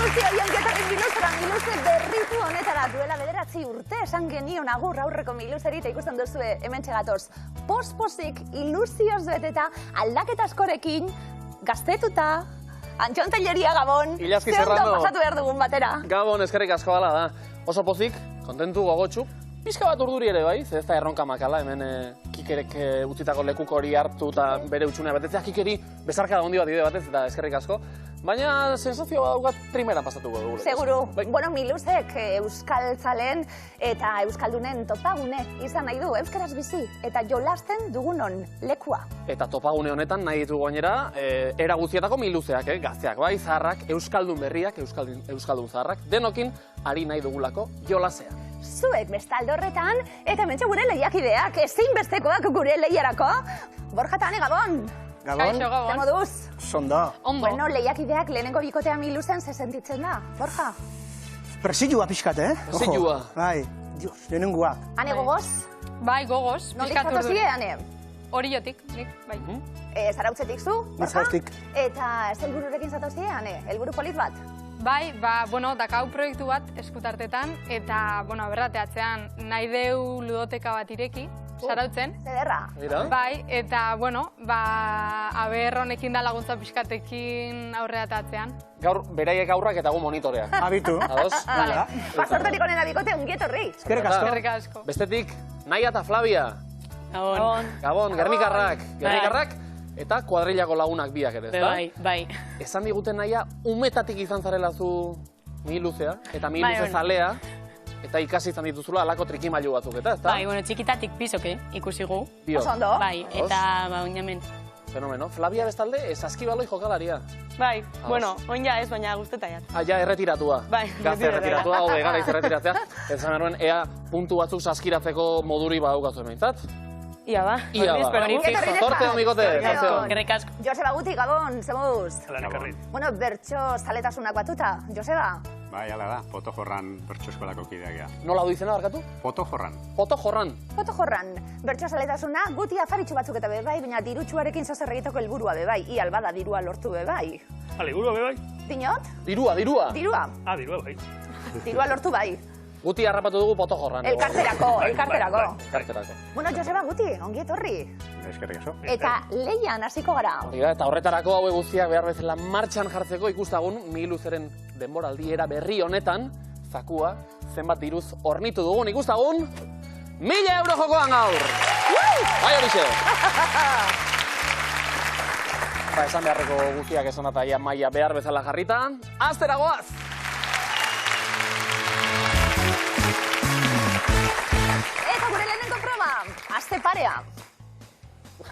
guztioi ongetorri Miluzera, Miluze berritu honetara duela 9 urte esan genion agur aurreko Miluzeri eta ikusten duzue hemen txegatoz. Pospozik, ilusioz beteta, aldaketa askorekin, gaztetuta, Antxon Telleria Gabon, Ilazki ze ondo Serrano. pasatu behar dugun batera. Gabon, eskerrik asko bala da. Oso pozik, kontentu gogotsu. Pixka bat urduri ere bai, ze ez da erronka makala, hemen Kikerek utzitako lekuko hori hartu eta bere utxunea betetzea. Kikeri bezarka da hondi bat ide batez eta eskerrik asko. Baina sensazio bat daukat primera pasatuko dugu. Seguru. Bai. Bueno, Miluzek euskaltzalen eta euskaldunen topagune izan nahi du, euskaraz bizi, eta jolasten dugunon lekua. Eta topagune honetan nahi ditugu gainera, era guztietako Miluzeak, gazteak bai, zaharrak, euskaldun berriak, euskaldun zaharrak, denokin ari nahi dugulako jolasea. Zuek bestalde horretan, eta hementxe gure lehiakideak, ezinbestekoak gure lehiarako. Borja Tane, Gabon! Gabon? Kaixo, Gabon. Ze moduz? Sondo. Ondo. Bueno, lehiakideak lehenengo bikotea Miluzen ze sentitzen da, Borja? Presilua pixkat, Presilua. Ojo. Bai, Dios, lehenengoa. Ane gogoz? Bai, gogoz. Nondik pixkat zatozie, urduri. Ane? Oriotik, nik, bai. Zarautzetik zu, Borja? Zarautzetik. Eta ez helbururekin zatozie, Ane? Helburu polit bat? Bai, bueno, dakau proiektu bat eskutartetan, eta, bueno, aberrateatzean nahi deu ludoteka bat ireki, zarautzen. Zederra? Mira? Bai, eta, bueno, aber honekin da laguntza pixkatekin aurreatatzean. Gaur, beraiek aurrak eta gu monitoreak. Abitu. Ados? Vale. Basorterik onena bikote, ungietorri. Eskerrik asko. Eskerrik asko. Bestetik, Naia eta Flavia. Gabon, Gernikarrak eta kuadrilako lagunak biak ere, ezta? Bai. Esan diguten Naia, umetatik izan zarela zu Miluzea, eta Miluze zalea, eta ikasi izan dituzula alako trikimailu batzuk, eta, ezta? Bai, bueno, txikitatik pisoke ikusi gu. Bio, Oso ondo. Bai, eta oinamen. fenomeno. Flavia bestalde, saskibaloi jokalaria. Bai, bueno, oin ja ez, baina guzteta jat. Ja, erretiratua. Bai, Gazte erretiratua, hobe garaiz erretiratzea. Ez zanaruen, ea puntu batzuk saskiratzeko moduri badaukazu hementzat. Ia ba. Ia ba. Ongietorri neska. Zorte on, bikote. Zorte on. Eskerrik asko. Joseba Guti, Gabon, zemuz? Bueno, bertso zaletasunak batuta, Joseba? Bai, ala da, Poto Jorran bertso eskolako kideak gea. Nola du izena barkatu? Poto Jorran. Poto Jorran. Foto jorran, bertso zaletasuna, Guti afaritxu batzuk eta bebai, baina dirutxuarekin zozer egiteko helburua bebai, ial bada dirua lortu bebai. Dirua be bai? Dinot? Dirua. Dirua. Dirua bai. Dirua lortu bai. Guti harrapatu dugu Poto Jorran. Elkarterako. Elkarterako. Bueno, Joseba Guti, ongi etorri. Eskerrik asko. Eta lehian hasiko gara. Hori da, eta horretarako haue guztiak behar bezala martxan jartzeko ikustagun Miluzeren denboraldi era berri honetan, zakua, zenbat diruz hornitu dugun ikustagun, 1000 euro jokoan gaur! Bai horixe! Esan beharreko guztiak esan eta ia maila behar bezala jarrita, aztera goaz! Eta gure lehenengo proba, aste parea.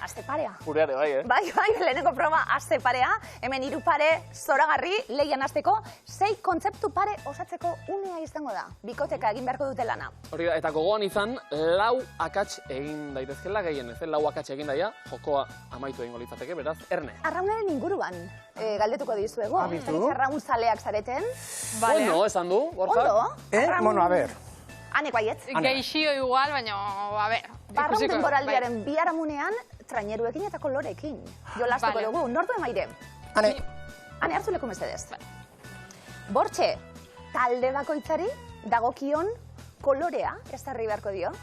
Aste parea. Gureare, bai, Bai, lehenengo proba, aste parea. Hemen 3 pare zoragarri, lehian hasteko, 6 kontzeptu pare osatzeko unea izango da. Bikoteka egin beharko dute lana. Hori da, eta gogoan izan, 4 akats egin daitezkela gehien, ez? 4 akats egin daia, jokoa amaitu egingo litzateke, beraz, erne. Arraunaren inguruan, galdetuko dizuegu. Abitu. Arraun zaleak zareten. Ondo, esan du, Borja? Ondo. Bueno, a ver. Ane baietz. Geixio igual, baina, a ber. Arraun ikusiko, temporaldiaren biharamunean, traineruekin eta kolorekin. Jolastuko Vale. dugu, nortu emaire. Ane, Ane, hartu leku mesedez. Bortxe, talde bakoitzari dagokion kolorea ezarri beharko dio.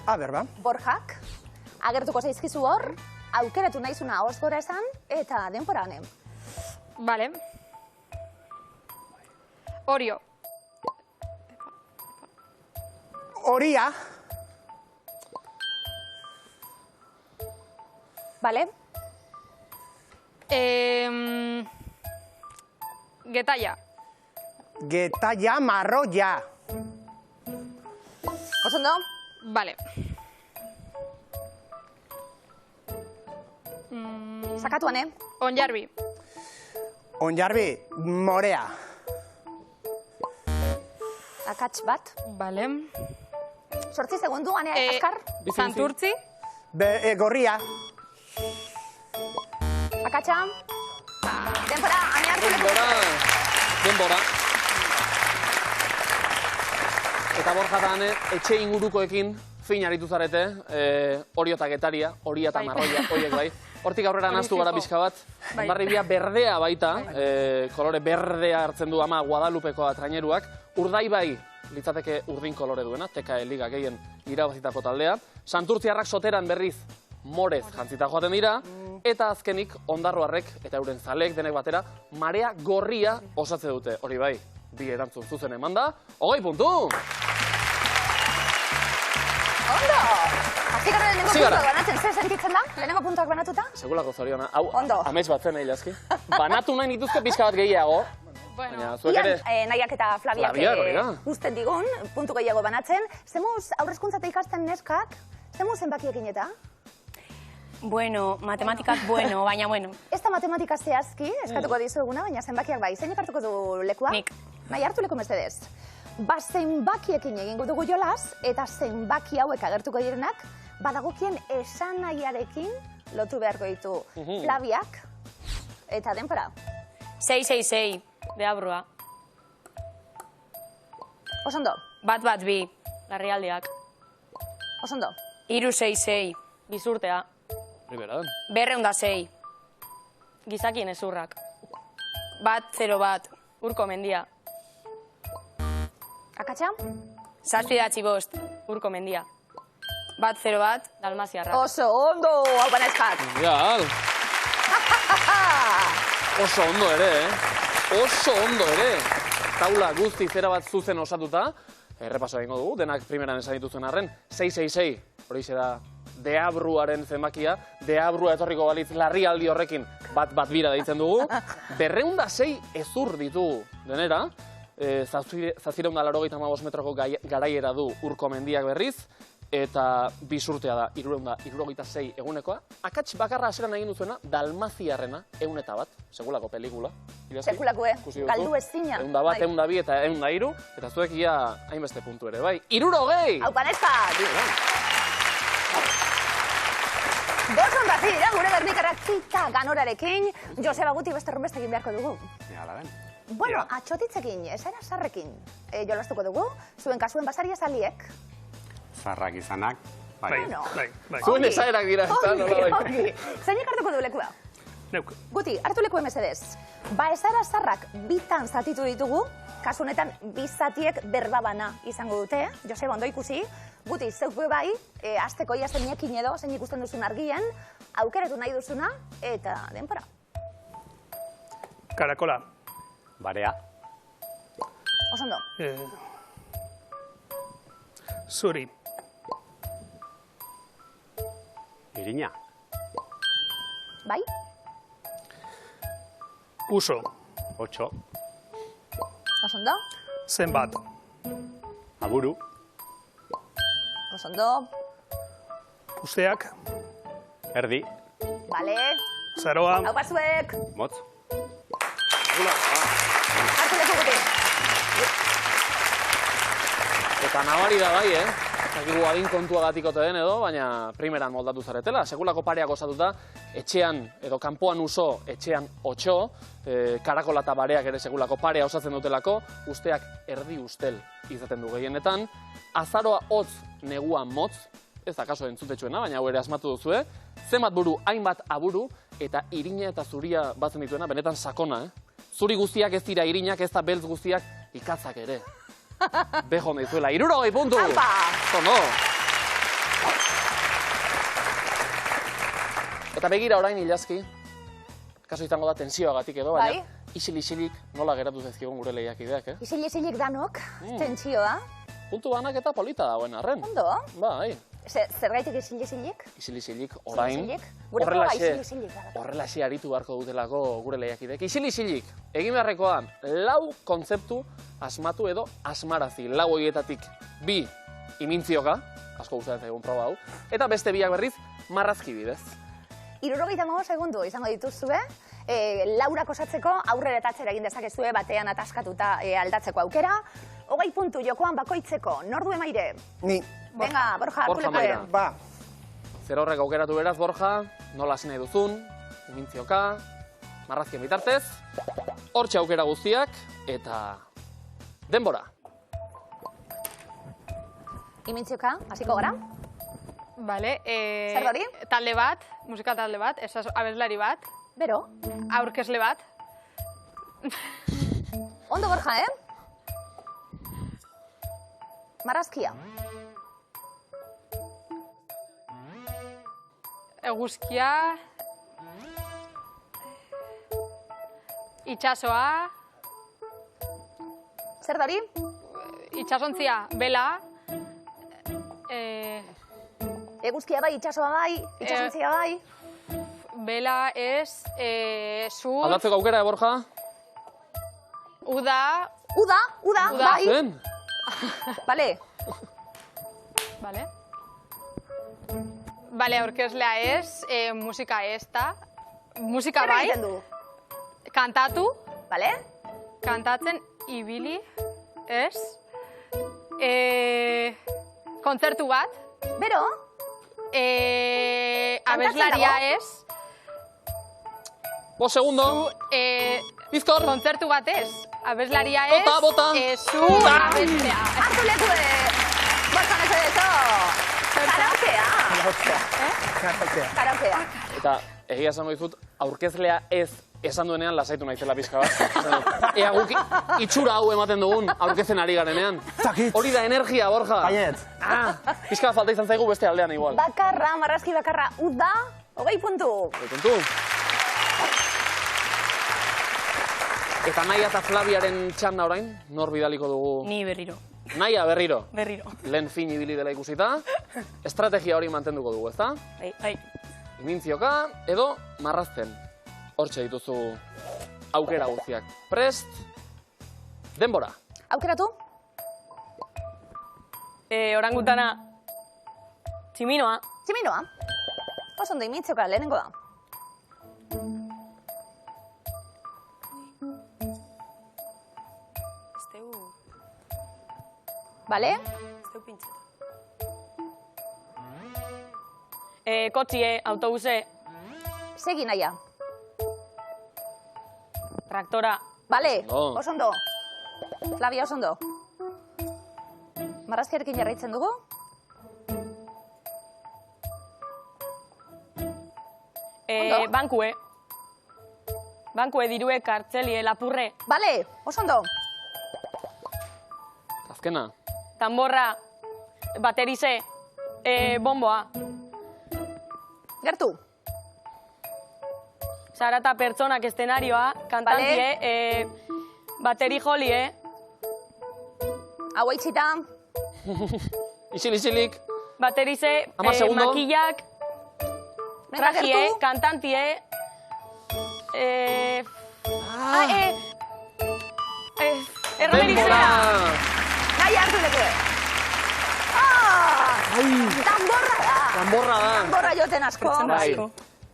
a ver, ba. Borjak, agertuko zaizkizu hor, aukeratu nahizuna ahoz gora esan, eta denbora honen. Vale. Orio. Horia, Bale? Getaia. getalla, marroia. Osondo? Vale. Sakatu ane? Onjarbi. Onjarbi, morea. Akats bat. Vale. 8 segundu, ane, askar? Santurtzi. Gorria. Akatsa? Denbora, ane hartu leku. Denbora. Eta Borja eta Ane, etxe ingurukoekin fin aritu zarete, Orio eta Getaria, Horia eta Bai. Marroia, horiek bai. Hortik aurrera naztu gara pixka bat. Bai. Hondarribia berdea baita, kolore berdea hartzen du ama Guadalupekoa traineruak. Urdaibai litzateke urdin kolore duena, TKE Liga gehien irabazitako taldea. Santurtziarrak soteran berriz morez jantzita joaten dira. Eta azkenik Ondarroarrek eta euren zaleek denek batera marea gorria osatze dute. Hori bai, bi erantzun zuzen eman da. 20 puntu! Ondo! Hasi gara lehenengo puntuak banatzen, zer sentitzen da? Lehenengo puntuak banatuta? Segulako zoriona. Hau, Ondo. amets bat zen egilazki. Banatu nahi nituzke pixka bat gehiago. Baina, zuek ere... Nahiak eta Flaviak hori da. uzten digun, puntu gehiago banatzen. Zemuz, aurrezkuntzate ikasten neskak, zemuz zenbakiekin eta? Bueno, matematikak bueno, baina bueno. Ez da matematika zehazki, eskatuko dizueguna, baina zenbakiak bai. Zeinek hartuko du lekua? Nik. Nahi hartu leku mesedez. Ba, zenbakiekin egingo dugu jolaz, eta zenbaki hauek agertuko direnak, badagokien esanahiarekin lotu beharko ditu Flaviak eta denpora. 666, deabrua. Osondo, Bat 2, larrialdeak. osondo. 366, bizurtea. Primeran. 206, gizakien ezurrak. 101, urko mendia. Akatxa? 775, urko mendia. 101, dalmaziarrak. Oso ondo, hau banezkak. Ideal. Oso ondo ere, Oso ondo ere. Taula guzti zera bat zuzen osatuta. Errepaso egingo dugu, denak primeran esan dituzuen arren. 666, hori da deabruaren zenbakia. Deabrua etorriko balitz larrialdi horrekin bat bira deitzen dugu. 206 ezur ditugu denera. 785 metroko garaiera du Urko mendiak berriz. Eta bisurtea da 376 egunekoa. Akats bakarra aseran egin duzuena, Dalmaziarrena, 101, segulako pelikula. Sekulako, galdu ezina. 101, 102 eta 103, eta zuek ia hainbeste puntu ere, bai. 300! Hau panezkak! Boson bazi dira, gure bernikarrak zita ganorarekin, Joseba guti beste rumbeste egin beharko dugu. Hala den. Bueno, atxotitzekin, esara sarrekin jolastuko dugu, zuen kasuen basaria zaliek. Zarrak izanak, bai. Bai. Zuen esaerak dira, eta nola bai. Ongi, zeinek hartuko du lekua? Neuk. Guti, hartu leku emezedez. Ba, esara zarrak bitan zatitu ditugu, kasu honetan bi zatiek berbabana izango dute, Joseba ondo ikusi. Guti, zeuk bai, azteko ia zeinekin edo, zein ikusten duzun argian, aukeratu nahi duzuna, eta denpora. Karakola. Barea. Osondo. Zuri. Irina. Bai? Uso. 8. Osondo. Zenbat. Aburu. Osondo. Usteak. Erdi. Bale. Zaroa. Hau bazuek. Motz. Hartu leku guti. Eta nabari da bai, Zakigu adin kontuagatik ote den edo, baina primeran moldatu zaretela. Sekulako pareak osatuta, etxean edo kanpoan uso, etxean 8, karakola eta bareak ere sekulako parea osatzen dutelako, usteak erdi ustel izaten du gehienetan, azaroa hotz, negua motz, ez da kaso entzutetxuena, baina hau ere asmatu duzue, zenbat buru, hainbat aburu, eta irina eta zuria batzen dituena, benetan sakona, Zuri guztiak ez dira irinak, ez da beltz guztiak ikatzak ere. Bejon dizuela, 300 puntu! Aupa! Zondo! Eta begira orain ilazki, kaso izango da tensioagatik edo, baina isil-isilik nola geratu zezkigun gure lehiakideak, Isil-isilik danok, tentsioa. Puntu banak eta polita dagoen arren. Ondo? Bai. Zergaitik isil-isilik? Isil-isilik orain, Gure proba isil-isilik da. horrelaxe aritu beharko dutelako gure lehiakideak. Isil-isilik, egin beharrekoa, 4 kontzeptu asmatu edo asmarazi. 4 horietatik 2 imintzioka, asko gustatzen egun proba hau, eta beste 2 berriz marrazki bidez. 75 segundu izango dituzue, laurak osatzeko aurrera eta atzera egin dezakezue batean ataskatuta aldatzeko aukera. 20 puntu jokoan bakoitzeko, nor du emaire? Ni. Venga, Borja, hartu Borja lekoe. Maira. Ba, Zer horrek aukeratu beraz, Borja, nola hasi nahi duzun, imintzioka, marrazkien bitartez, hortxe aukera guztiak, eta denbora. Imintzioka, hasiko gara? Bale, Zer hori? talde bat, musikatalde bat, abeslari bat, Bero, aurkezle bat, ondo Borja, Marrazkia. eguzkia, itxasoa, Zer da hori? itxasontzia, bela, Eguzkia bai, itxasoa bai, itxasontzia bai. bela ez, sur, Aldatzeko aukera, Borja? uda, Uda, bai. Zen? Bale, vale? Bale, aurkezlea ez, musika ez da, musika zer bai, egiten du? kantatu, Bale? kantatzen ibili, ez? Kontzertu bat, Bero, abeslaria dago? ez, 5 segundo. Bizkor. kontzertu bat ez, abeslaria ez, Bota. zu abeslea. hartu leku Borja mesedezo. Karaokea. Karaokea. Eta egia esango dizut, aurkezlea ez esan duenean lasaitu naizela pixka bat. Ea guk itxura hau ematen dugun aurkezen ari garenean. Zakit. Hori da energia, Borja. Baiet. Pixka bat falta izan zaigu beste aldean igual. Bakarra, marrazki bakarra, uda, 20 puntu. Kontu. Eta Naia eta Flaviaren txanda orain, nor bidaliko dugu? Ni berriro. Naia berriro. Berriro. Lehen fin ibili dela ikusita. Estrategia hori mantenduko dugu, ezta? Bai. Imintzioka edo marrazten. Hortxe dituzu aukera guztiak. Prest, denbora. Aukeratu? Orangutana. Tximinoa. Tximinoa. Oso ondo imintzioka, lehenengo da. Bale? Esteu pintxeta. Kotxie, autobuse, Segi naia. traktora, Bale, Ondo. oso ondo. Flavia, oso ondo. Marrazkiarekin jarraitzen dugu. Ondo. bankue. Bankue, dirue, kartzelie, lapurre, Bale, oso ondo. Azkena. tamborra, baterize, bomboa, Gertu. zarata pertsonak eszenarioa, kantantie, bateri jolie, Hau eitxita. Isilik. baterize, 10 segundo. makillak, Venga, trajie, gertu. kantantie, erromerizea. Naia hartu leku. Danborra da. Danborra da. Danborra joten asko. Bai.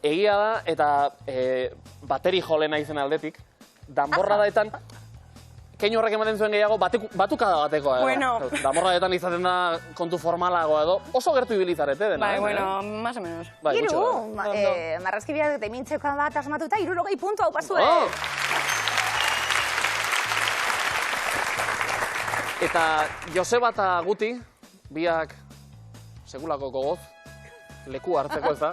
Egia da, eta bateri jolena izen aldetik. Danborradaetan, keinu horrek ematen zuen gehiago, batukada batekoa. Bueno. Danborradetan izaten da kontu formalagoa edo. Oso gertu ibilizarete dena. Bai, ez, bueno, más o menos. Bai, Hiru, gutxi da. marrazki biak eta imintzeko bat asmatuta, 60 puntu hau pasue. Oh! Eta Joseba eta Guti, biak sekulako gogoz, leku hartzeko ez da.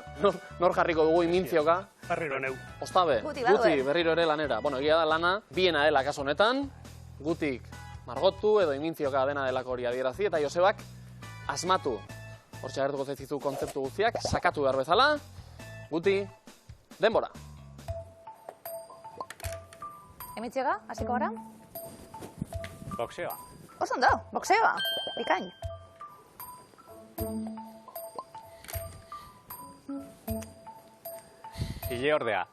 Nor jarriko dugu imintzioka. Berriro neu. Ostabe, Guti Guti baduen. berriro ere lanera. Bueno, egia da lana, biena dela kaso honetan, Gutik margotu edo imintzioka dena delako hori adierazi, eta Josebak asmatu. Hortxe agertuko zaizkizu kontzeptu guztiak, sakatu behar bezala. Guti, denbora. Imintzioka, hasiko gara? Boxeoa. Oso ondo, boxeoa, bikain. Ile ordea.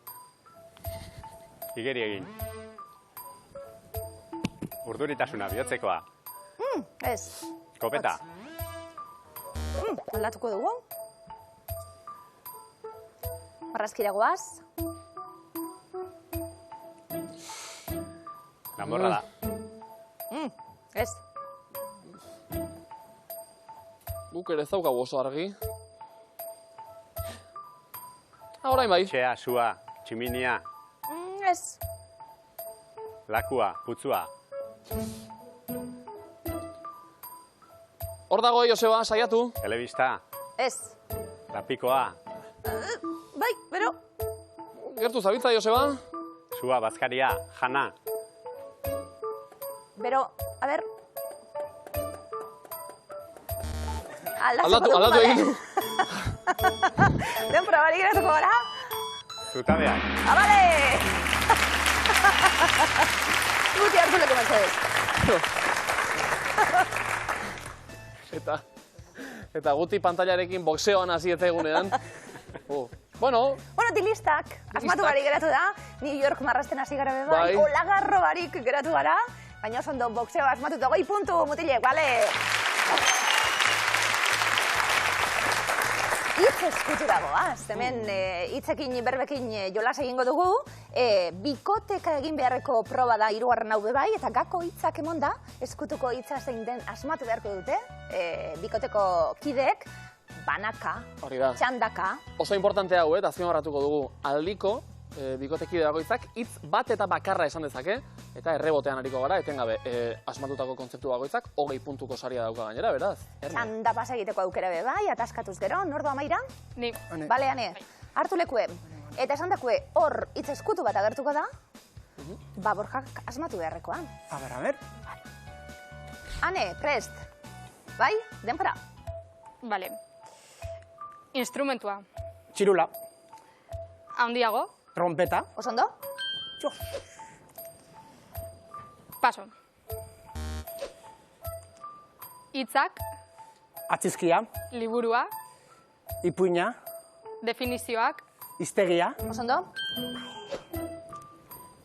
Igeri egin. Urduritasuna bihotzekoa. Ez. Kopeta. Aldatuko dugu. Marrazkira goaz. Danborra da. Ez. Guk ere ez daukagu oso argi. Orain bai. Txea, sua, tximinia, Ez. lakua, putzua. Hor dago, Joseba, saiatu. Telebista, Ez. lapikoa, Bai, Gertu zabitza, Joseba? Sua, bazkaria, jana. Bero, a ber... Aldatu egin du. Denbora bali geratuko gara? Zutabeak. Abale! Guti hartu leko mesedez. Eta guti pantailarekin boxeoan hasi ez egunean. Bueno, Dilistak, asmatu bari geratu da. New York marrasten hasi gara beba. Bai. Olagarro barik geratu gara. Baina oso ondo boxeo asmatuta 2 puntu, mutilek, bale? Hitz eskutura goaz, hemen hitzekin berbekin jolas egingo dugu, bikoteka egin beharreko proba da 3. hau bebai, eta gako hitzak emon da, eskutuko hitza zein den asmatu beharko dute, bikoteko kideek, banaka, hori da. txandaka. Oso importante hau, azpimarratuko dugu aldiko, bikotekide bakoitzak hitz bat eta bakarra esan dezake, eta errebotean ariko gara, etengabe asmatutako kontzeptu bakoitzak 20 puntuko saria dauka gainera, beraz? Txanda pasa egiteko aukera be bai, ataskatuz gero, nordo amaira? Ni. Bale, ane, hartu lekue. Eta esan dakue, hor hitz eskutu bat agertuko da, Borjak asmatu beharrekoa. A ber. Ane, prest. Bai, denpora. Vale. Instrumentua. Txirula, Handiago. trompeta, Osondo? Paso. Hitzak, atzizkia, liburua, ipuina, definizioak, hiztegia, Osondo?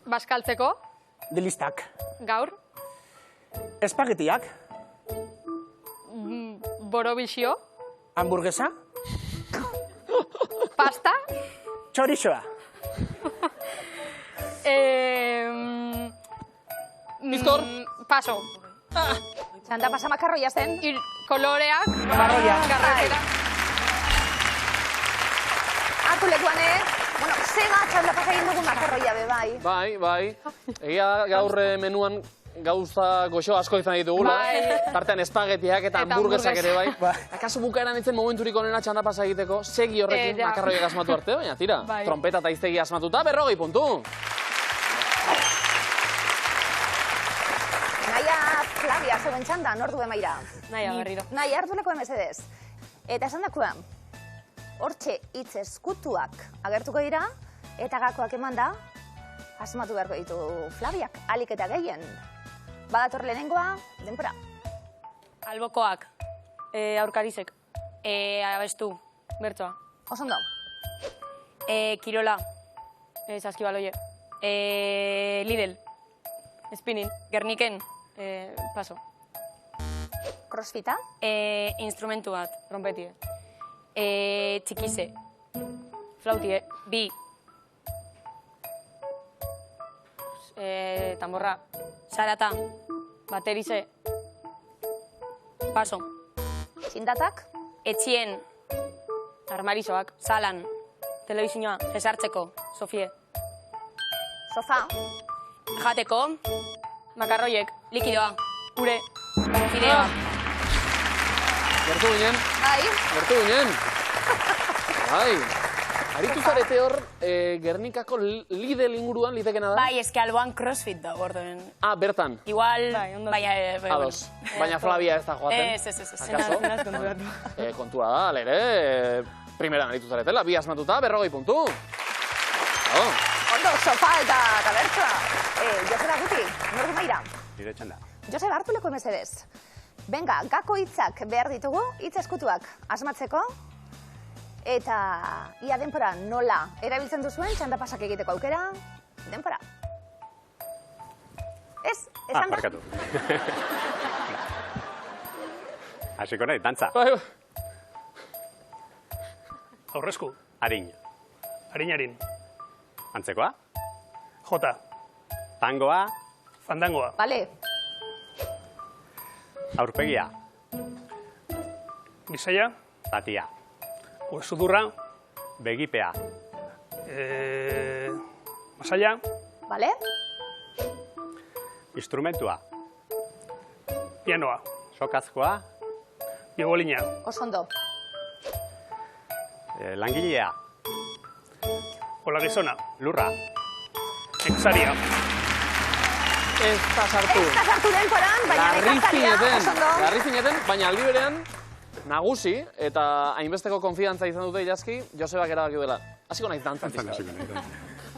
baskaltzeko, dilistak, gaur, espagetiak, borobilxio, hamburguesa, pasta, txorizoa, Bizkor. Paso. Txanda pasa makarroia zen. Koloreak, Makarroia. karretera. Hartu lekuane, sega txanda pasa egin dugu makarroia be bai. Bai. Egia da, gaur menuan gauza goxo asko izan ditugula. Tartean espagetiak eta hamburguesak ere bai. Akaso bukaeran itzen momenturik onena txanda pasa egiteko, segi horrekin makarroiak asmatu arte, baina tira. Trompeta eta hiztegi asmatuta, 40 puntu. Naia, Flavia, zeuen txanda, nordu emaira. Naia, berriro. Naia, hartu leko emezedez. Eta esan dakuan, hortxe hitz eskutuak agertuko dira, eta gakoak eman da, asmatu beharko ditu Flaviak, alik eta gehien. Badator lehenengoa, denpora. Albokoak, aurkarizek, abestu, bertsoa. Osondo. Kirola, saskibaloie. Lidl, spinning, Gerniken, paso. Crossfita. Instrumentu bat, trompetie. Txikize, flautie, bi. Tamborra, sarata, baterize, paso. Txindatak. Etxien, armarizoak, salan, telebizioa, jesartzeko, Sofie. Sofa. Jateko, makarroiek, likidoa, ure, fideoa. Gertu ginen. Bai. Aritu zarete hor, Gernikako Lidl inguruan litekena da? Bai, eske alboan crossfit da, gordoen. Bertan. Igual, baina... Ados. Baina Flavia ez da joaten. Ez. Akaso? Kontua da, lere, primeran aritu zaretela, 2 asmatuta, 40 puntu. Ondo, sofa eta bertsoa. Joseba Guti, nordu maira. Nire txanda. Joseba, hartu leko emezedez. Benga, gako hitzak behar ditugu, hitz eskutuak asmatzeko, eta ia denpora nola erabiltzen duzuen, txanda pasak egiteko aukera, denpora. Ez, esan da? Barkatu. Hasiko nahi, dantza. Aurrezku, Arin. harin. Antzekoa. Jota, Tangoa. fandangoa, Bale, Aurpegia. bisaia, Zatia. sudurra, Begipea. masaia, bale, Instrumentua. pianoa, Sokazkoa. biolina, osondo. Langilea. Ola gizona. Lurra. Nekzaria. Ez da sartu. Ez da sartu denporan, baina nekaztaria, oso ondo. Larri zineten, baina aldi berean, nagusi, eta hainbesteko konfidantza izan dute idazki, Josebak erabaki dela. Hasiko naiz dantza pizka.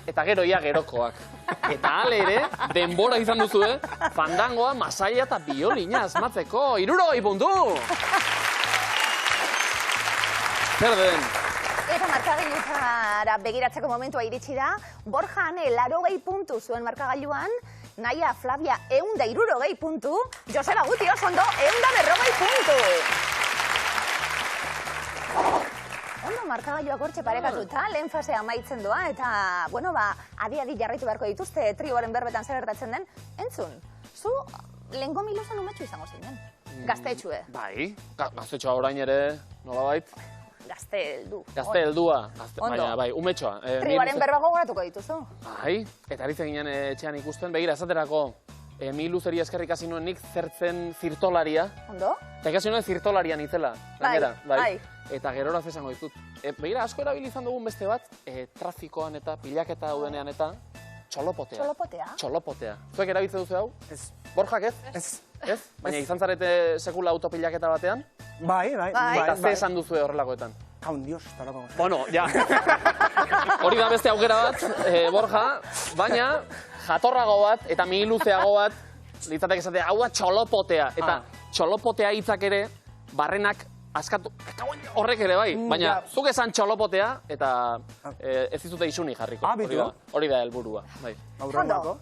Eta gero ia gerokoak. Eta ale ere, denbora izan duzue, fandangoa, masaia eta biolina asmatzeko. 60 puntu! Zer den? Eta markagailutara begiratzeko momentua iritsi da, Borja Ane 80 puntu zuen markagailuan, Naia Flavia 160 puntu, Joseba Guti oso ondo 140 puntu. Ondo markagailuak hortxe parekatuta, lehen fasea amaitzen doa, eta, bueno, adi-adi jarraitu beharko dituzte trioren berbetan zer gertatzen den. Entzun, zu lehengo miluzan umetxu izango zinen, gaztetxue. Bai, gaztetxoa orain ere, nolabait? Gazte heldu. Gazte heldua, Ondo. baina bai, umetxoa. Trioaren berba gogoratuko dituzu. Bai, eta ari ginen etxean ikusten, begira, esaterako, mi luzeri eskerrik hasi nuen nik zertzen zirtolaria. Ondo? Eta ikasi nuen zirtolarian itzela, gainera, bai. Eta geroraz esango ditut. Begira, asko erabili izan dugun beste bat, trafikoan eta pilaketa daudenean eta txolopotea. Txolopotea? Txolopotea. Zuek erabiltzen duzu hau? Ez. Borjak ez? Ez. Ez? Baina izan zarete sekula autopilaketa batean? Bai. Eta ze esan duzue horrelakoetan? Jaun dios, estarako. Bueno, ja. Hori da beste aukera bat, Borja, baina jatorrago bat eta mihiluzeago bat, litzatek esatea, hau da txolopotea. Eta txolopotea hitzak ere, barrenak askatu, horrek ere bai, baina zuk esan txolopotea eta ez dizute isuni jarriko. Hori da helburua, bai. Ondo.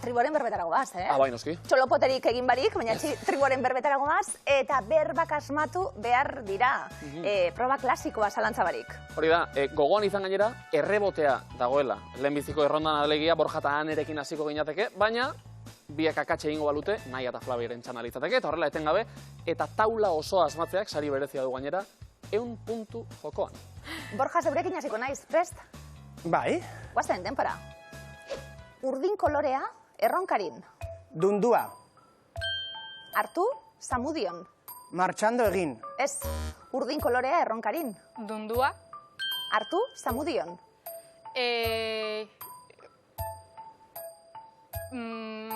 Triboren berbetarago gaz, Bai, noski. Txolopoterik egin barik, baina triboren berbetarago gaz, eta berbak asmatu behar dira. Proba klasikoa zalantza barik. Hori da, gogoan izan gainera, errebotea dagoela. Lehenbiziko errondan alegia, Borja eta Anerekin hasiko ginateke, baina biak akatxe egingo balute, Naia eta Flaviaren txana litzateke, eta horrela etengabe, eta taula osoa asmatzeak, sari berezia du gainera, 100 puntu jokoan. Borja, zeurekin hasiko naiz, prest? Bai. Guazen, denpora. Urdin kolorea, erronkarin. Dundua. Hartu, Zamudion. Martxando egin. Ez, urdin kolorea, erronkarin. Dundua. Hartu, Zamudion.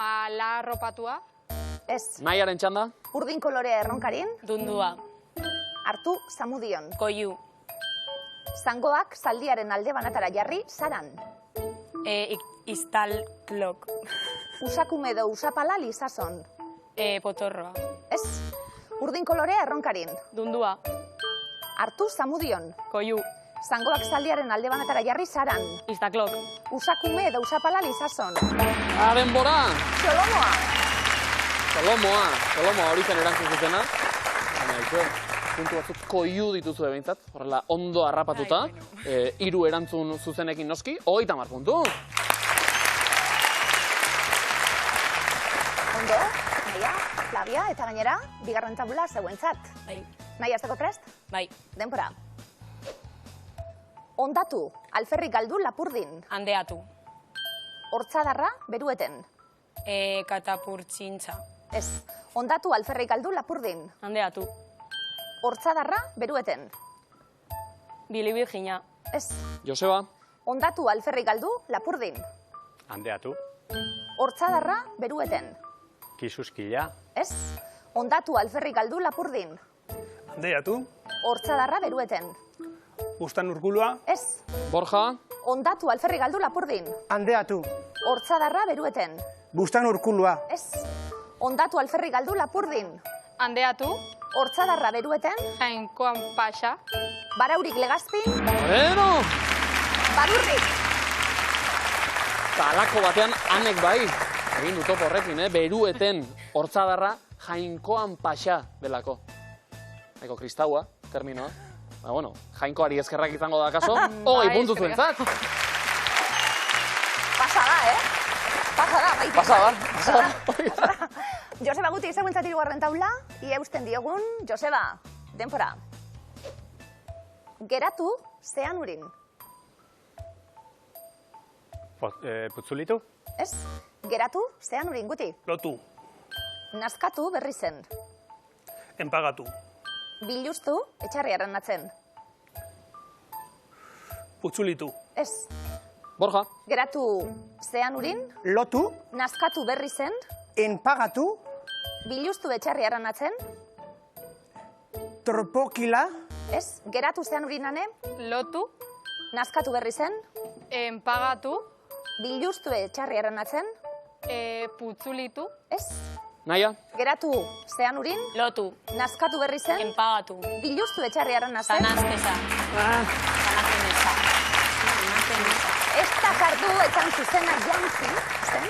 Malarropatua. Ez. Naiaren txanda? Urdin kolorea, erronkarin. Dundua. Hartu, Zamudion. Koiu. Zangoak zaldiaren alde banatara jarri, Saran. Istalklok. Usakume edo usapala, Lizason. Potorroa. Ez. Urdin kolorea, erronkarin. Dundua. Hartu, Zamudion. Koiu. Zangoak zaldiaren alde banatara jarri, Saran. Istaklok. Usakume edo usapala, Lizason. Denbora! Txolomoa. Txolomoa hori zen erantzun zuzena. Baina, puntu batzuk koiu dituzue behintzat, horrela ondo harrapatuta, 3 erantzun zuzenekin noski, 30 puntu. Ondo, Naia, Flavia, eta gainera, bigarren tabula zeuentzat. Bai. Naia, ez dago prest? Bai. Denpora. Ondatu, alferrik galdu lapurdin. Handeatu. Hortzadarra, berueten. Katapurtzintza. Ez, ondatu, alferrik galdu lapurdin. Handeatu. Hortzadarra, berueten. Bili Virginia. Ez, Joseba? ondatu, alferrik galdu lapurdin. Handeatu. Hortzadarra, berueten. Kisuskila. Ez, ondatu, alferrik galdu lapurdin. Handeatu. Hortzadarra, berueten. Bustan urkulua. Ez, Borja? ondatu, alferrik galdu lapurdin. Handeatu. Hortzadarra, berueten. Bustan urkulua. Ez, ondatu, alferrik galdu lapurdin. Handeatu. Hortzadarra, berueten. Jainkoan pasa. Baraurik legazpi, Bueno! badurrik. Eta alako batean anek bai, egin du topo horrekin, berueten hortzadarra jainkoan pasa delako. Eko kristaua, terminoa. Bueno, jainkoari eskerrak izango da kaso, 20 puntu zuentzat. Pasa da, Pasa da, maite. Pasa da. Joseba Guti, zeuentzat 3. taula, ia eusten diogun, Joseba, denpora. Geratu, zean urin. Putzulitu. Ez, geratu, zean urin, Guti. Lotu. Nazkatu, berri zen. Enpagatu. Biluztu, etxarriaren atzen. Putzulitu. Ez. Borja. Geratu zean urin, Lotu, nazkatu berri zen, enpagatu, biluztu etxarri aranatzen, tropokila, ez. Geratu zean urinane, Lotu, nazkatu berri zen, enpagatu, biluztu etxarri aranatzen, putzulitu, ez. Naia. Geratu zean urin, Lotu. nazkatu berri zen, Enpagatu. biluztu etxarri aranatzen, Zanazteza. Zanazteneza. ez da sartu etzan zuzena jantzi, zen,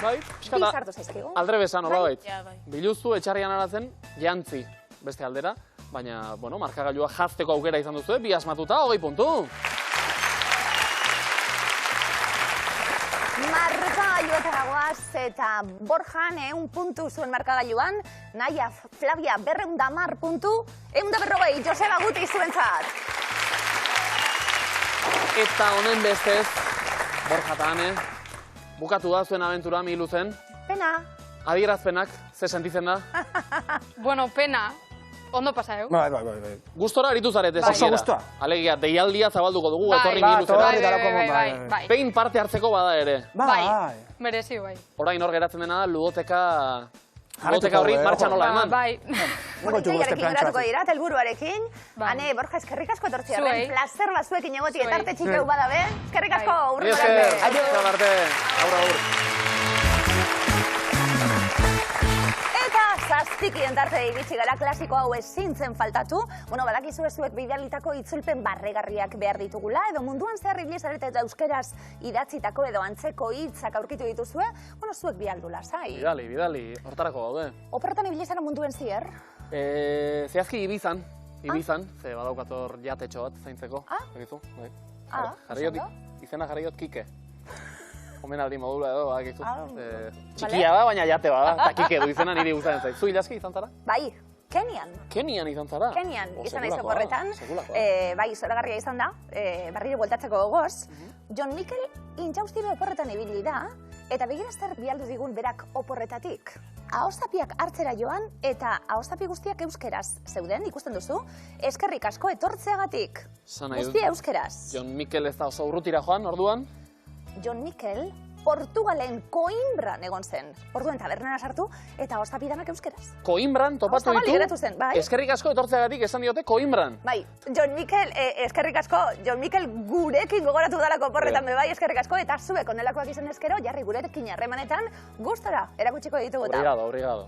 Bai, bi pixkata. sartu zaizkigu. Aldre besan, hola bait. Ja, bai. Biluztu etxarrian aratzen jantzi beste aldera, baina, bueno, markagailua jazteko aukera izan duzu, bi asmatuta, 20 puntu. Markagailuetara goaz eta Borjan 100 puntu zuen markagailuan, Naia Flavia 210 puntu, 140 Joseba Guti zuentzat. Eta honen bestez, Borja eta Ane, bukatu da zuen abentura milu zen, Pena. adierazpenak, ze sentitzen da? bueno, pena, ondo pasa, Bai. Gustora aritu zarete, Oso segiera. gustora. Alegia, deialdia zabalduko dugu, Bai, etorri bai, milu zera. etorri darako, bai. Pein parte hartzeko bada ere. Bai. Merezi, bai. Orain hor geratzen dena, ludoteka Jarrituko hori dugu, martxan nola eman. Bai. Niko txugu este Ideiarekin plantxo geratuko hasi. dira, helburuarekin. Bai. Ane, Borja, eskerrik asko etortzi Zuei. arren, placer bat zuekin egoti, Zuei. etarte txikeu badabe. Eskerrik asko, Bai. urren Esker, arte. agur arte, agur. Eta zazpikien tarte iritsi gara klasiko hau ezin zen faltatu. Bueno, badakizu zuek bidalitako itzulpen barregarriak behar ditugula, edo munduan zehar ibilizarete eta euskeraz idatzitako edo antzeko hitzak aurkitu dituzue, bueno, zuek bialdu lasai. Bidali, hortarako gaude. Oporretan ibilizara munduen zier? Zehazki Ibizan, ze badaukator jatetxo bat zaintzeko. Ah? Bakizu, bai. Ah, Jarriot, oso izena jarriot Kike. Omenaldi modula edo, bakizu. Ah, Txikia da, baina jate bada, eta Kike du izena niri gustatzen zait. Zu ilaski izan zara? Bai, Kenian. Kenian izan zara? Kenian izan naiz Sekulakoa, oporretan. sekulakoa. Bai, zoragarria izan da, barriro bueltatzeko gogoz. Jon Mikel intxaustibe oporretan ibili da, eta begira zer bialdu digun berak oporretatik. Ahoztapiak hartzera joan eta ahoztapi guztiak euskeraz zeuden, ikusten duzu, eskerrik asko etortzeagatik. Esan nahi dut, Guztia euskeraz. Jon Mikel ez da oso urrutira joan, orduan? Jon Mikel Portugalen Coimbran egon zen. Orduen tabernera sartu eta ahoztapi danak euskeraz. Coimbran topatu Ahoztabali geratu ditu, zen, bai. eskerrik asko etortzeagatik esan diote Coimbran. Bai, Jon Mikel, eskerrik asko, Jon Mikel gurekin gogoratu dalako porretan be bai, eskerrik asko, eta zuek onelakoak izan ezkero, jarri gurekin harremanetan, gustora erakutsiko ditugu eta. Obrigado.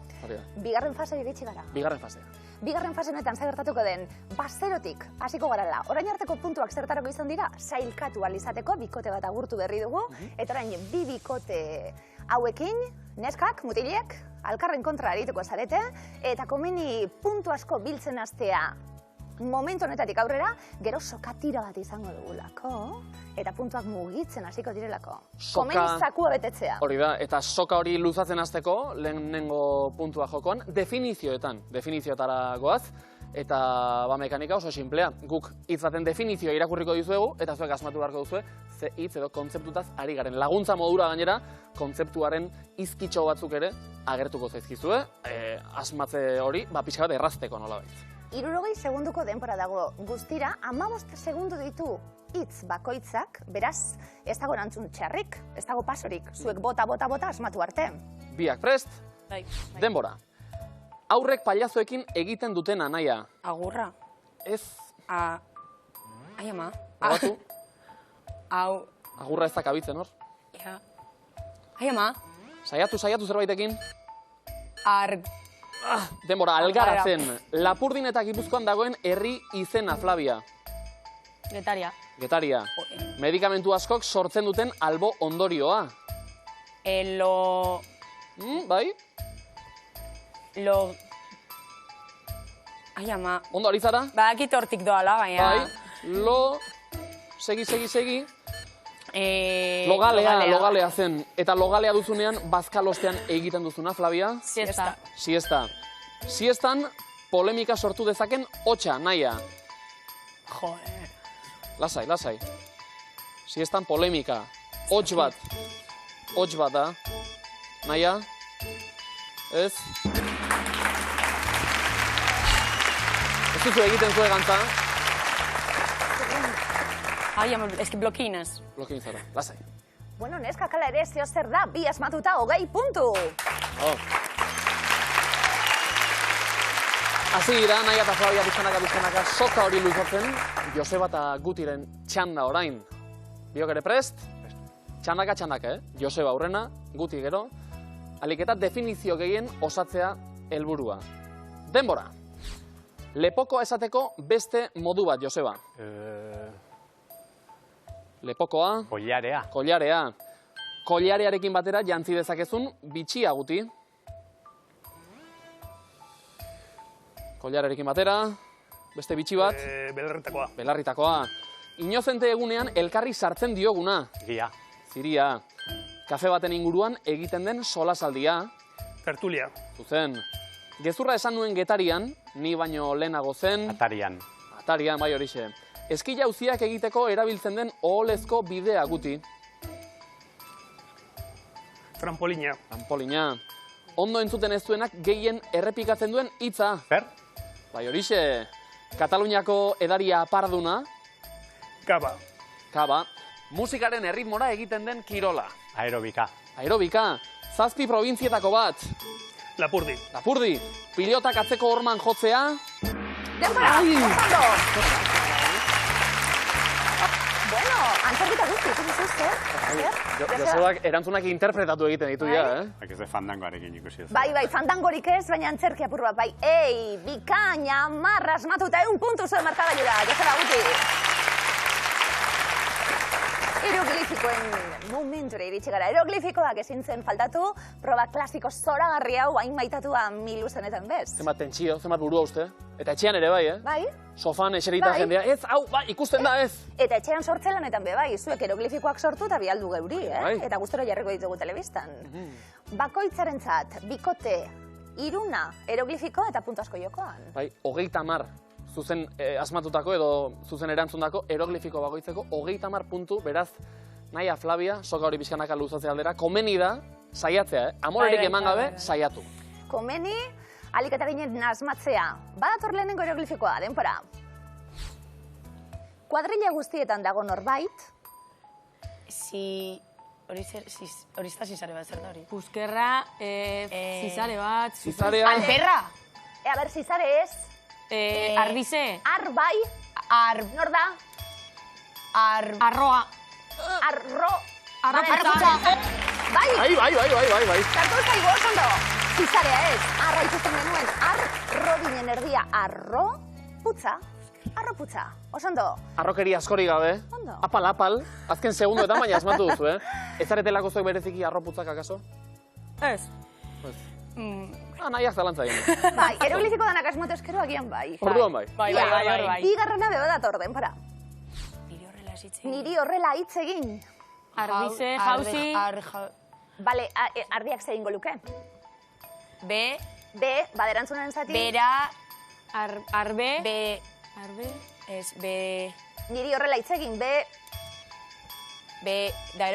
Bigarren fase iritsi gara. Bigarren fasea. Bigarren fase honetan zer gertatuko den, bazerotik hasiko garala. Orain arteko puntuak zertarako izan dira, sailkatu ahal izateko, bikote bat agurtu berri dugu, eta orain bi bikote hauekin, neskak, mutilek, alkarren kontra arituko zarete, eta komeni puntu asko biltzen hastea momentu honetatik aurrera, gero sokatira bat izango dugulako, eta puntuak mugitzen hasiko direlako. Komeni zakua betetzea. Hori da, eta soka hori luzatzen hasteko, lehenengo puntua jokoan, definizioetara goaz, eta mekanika oso sinplea. Guk hitz baten definizioa irakurriko dizuegu, eta zuek asmatu beharko duzue, ze hitz edo kontzeptutaz ari garen. Laguntza modura gainera, kontzeptuaren izkitxo batzuk ere agertuko zaizkizue, asmatze hori, pixka bat errazteko nolabait. 60 segunduko denbora dago guztira, 15 segundu ditu hitz bakoitzak, beraz, ez dago erantzun txarrik, ez dago pasorik, zuek bota asmatu arte. Biak prest, Bai. denbora. Aurrek pailazoekin egiten dutena, Naia. Agurra. Ez, Ai, ama. probatu, Au. agurra ez da kabitzen hor. Ja. Ai, ama. Saiatu zerbaitekin. Denbora, algaratzen. Lapurdin eta Gipuzkoan dagoen herri izena, Flavia. Getaria. Getaria. Medikamentu askok sortzen duten albo ondorioa. Bai? Ai, ama. Ondo ari zara? Badakit hortik doala, baina... Bai? Segi. Logalea zen. Eta logalea duzunean, bazkalostean egiten duzuna, Flavia? Siesta. Siesta. Siestan, polemika sortu dezaken hotxa, Naia. Joder. Lasai. Siestan polemika. Hots bat. Hots bat da. Naia? Ez? Ez duzu egiten zuen gantza? Ai, ama, eski blokinez. Blokin zara, lasai. Bueno, neskak ala ere zeo zer da, bi asmatuta 20 puntu. Hasi dira, nahi eta Flavia bizkanaka, soka hori luzatzen, Joseba eta Gutiren txanda orain. Biok ere prest? Txandaka, Joseba aurrena, Guti gero, alik eta definizio gehien osatzea helburua. Denbora. Lepokoa esateko beste modu bat, Joseba. Lepokoa. Kollarea. Kollarea. Kollarearekin batera jantzi dezakezun bitxia, Guti. Kollarearekin batera, beste bitxi bat. Belarritakoa. Belarritakoa. Inozente egunean elkarri sartzen dioguna. Gia. Ziria. Kafe baten inguruan egiten den solasaldia. Tertulia. Zuzen. Gezurra esan nuen Getarian, ni baino lehenago zen. Atarian. Atarian, bai horixe. Eski jauziak egiteko erabiltzen den oholezko bidea, Guti. Trampolina. Trampolina. Ondo entzuten ez duenak gehien errepikatzen duen hitza. Zer? Bai horixe. Kataluniako edaria aparduna. Kaba. Kaba. Musikaren erritmora egiten den kirola. Aerobika. Aerobika. 7 probintzietako bat. Lapurdi. Lapurdi. Pilotak atzeko horman jotzea. Denbora, ondo. Bueno, antzerkita guzti, ikusi zer? Josebak erantzunak interpretatu egiten ditu ja, Ez de fandangoarekin ikusi ez. Bai, dangorik ez, baina antzerki apur bat, bai. Ei, bikaina, marra asmatuta 1 puntu zuen markagailura, Joseba Guti. Hieroglifikoen momentura iritsi gara. Hieroglifikoak ezin zen faltatu, proba klasiko zoragarri hau hain maitatua milu zenetan bez. Zenbat tentsio, zenbat burua uste. Eta etxean ere bai, Bai. Sofan eserita jendea, ez, hau, bai, ikusten da, ez. Eta etxean sortzelanetan be bai, zuek hieroglifikoak sortu eta bialdu geuri, Bai. Eta gustoro jarriko ditugu telebistan. Bakoitzarentzat, bikote, iruna, hieroglifiko eta puntu asko jokoan. Bai, 30 zuzen asmatutako edo zuzen erantzundako hieroglifiko bakoitzeko 30 puntu, beraz, naia Flavia, soka hori bizkanaka luzatzea aldera, komeni da, saiatzea, amorerik eman gabe, saiatu. Komeni, alik eta ginen asmatzea. Badator lehenengo hieroglifikoa, denpora. Kuadrilla guztietan dago norbait. Hori ez da zizare bat, zer da hori? Puskerra, zizare bat, Zizarea, Alperra! A ber, zizare ez. ardize, Ar bai. Nor da? arroa, Arro. arroputza. Bai. bai. Sartu zaigu, oso ondo. Zizarea ez. Arra ikusten genuen. Arro ginen erdia. Arro. Putza. Arro putza. Oso ondo. Arrokeri askori gabe, Ondo. apal, azken segundoetan baina asmatu duzu, Ez zaretelako zuek bereziki arroputzak akaso? Ez. Nahiak zalantza egin. Bai, hieroglifiko danak asmatu eskero agian bai. Orduan bai. Bai. Bigarrena beba dator, denpora. Niri horrela esitzen. Niri horrela hitz egin. Ardize, jauzi, Bale, ardiak zein luke. B, Baderantzunaren zati. bera, arbe, B, arbe, ez, B, Niri horrela hitz egin, da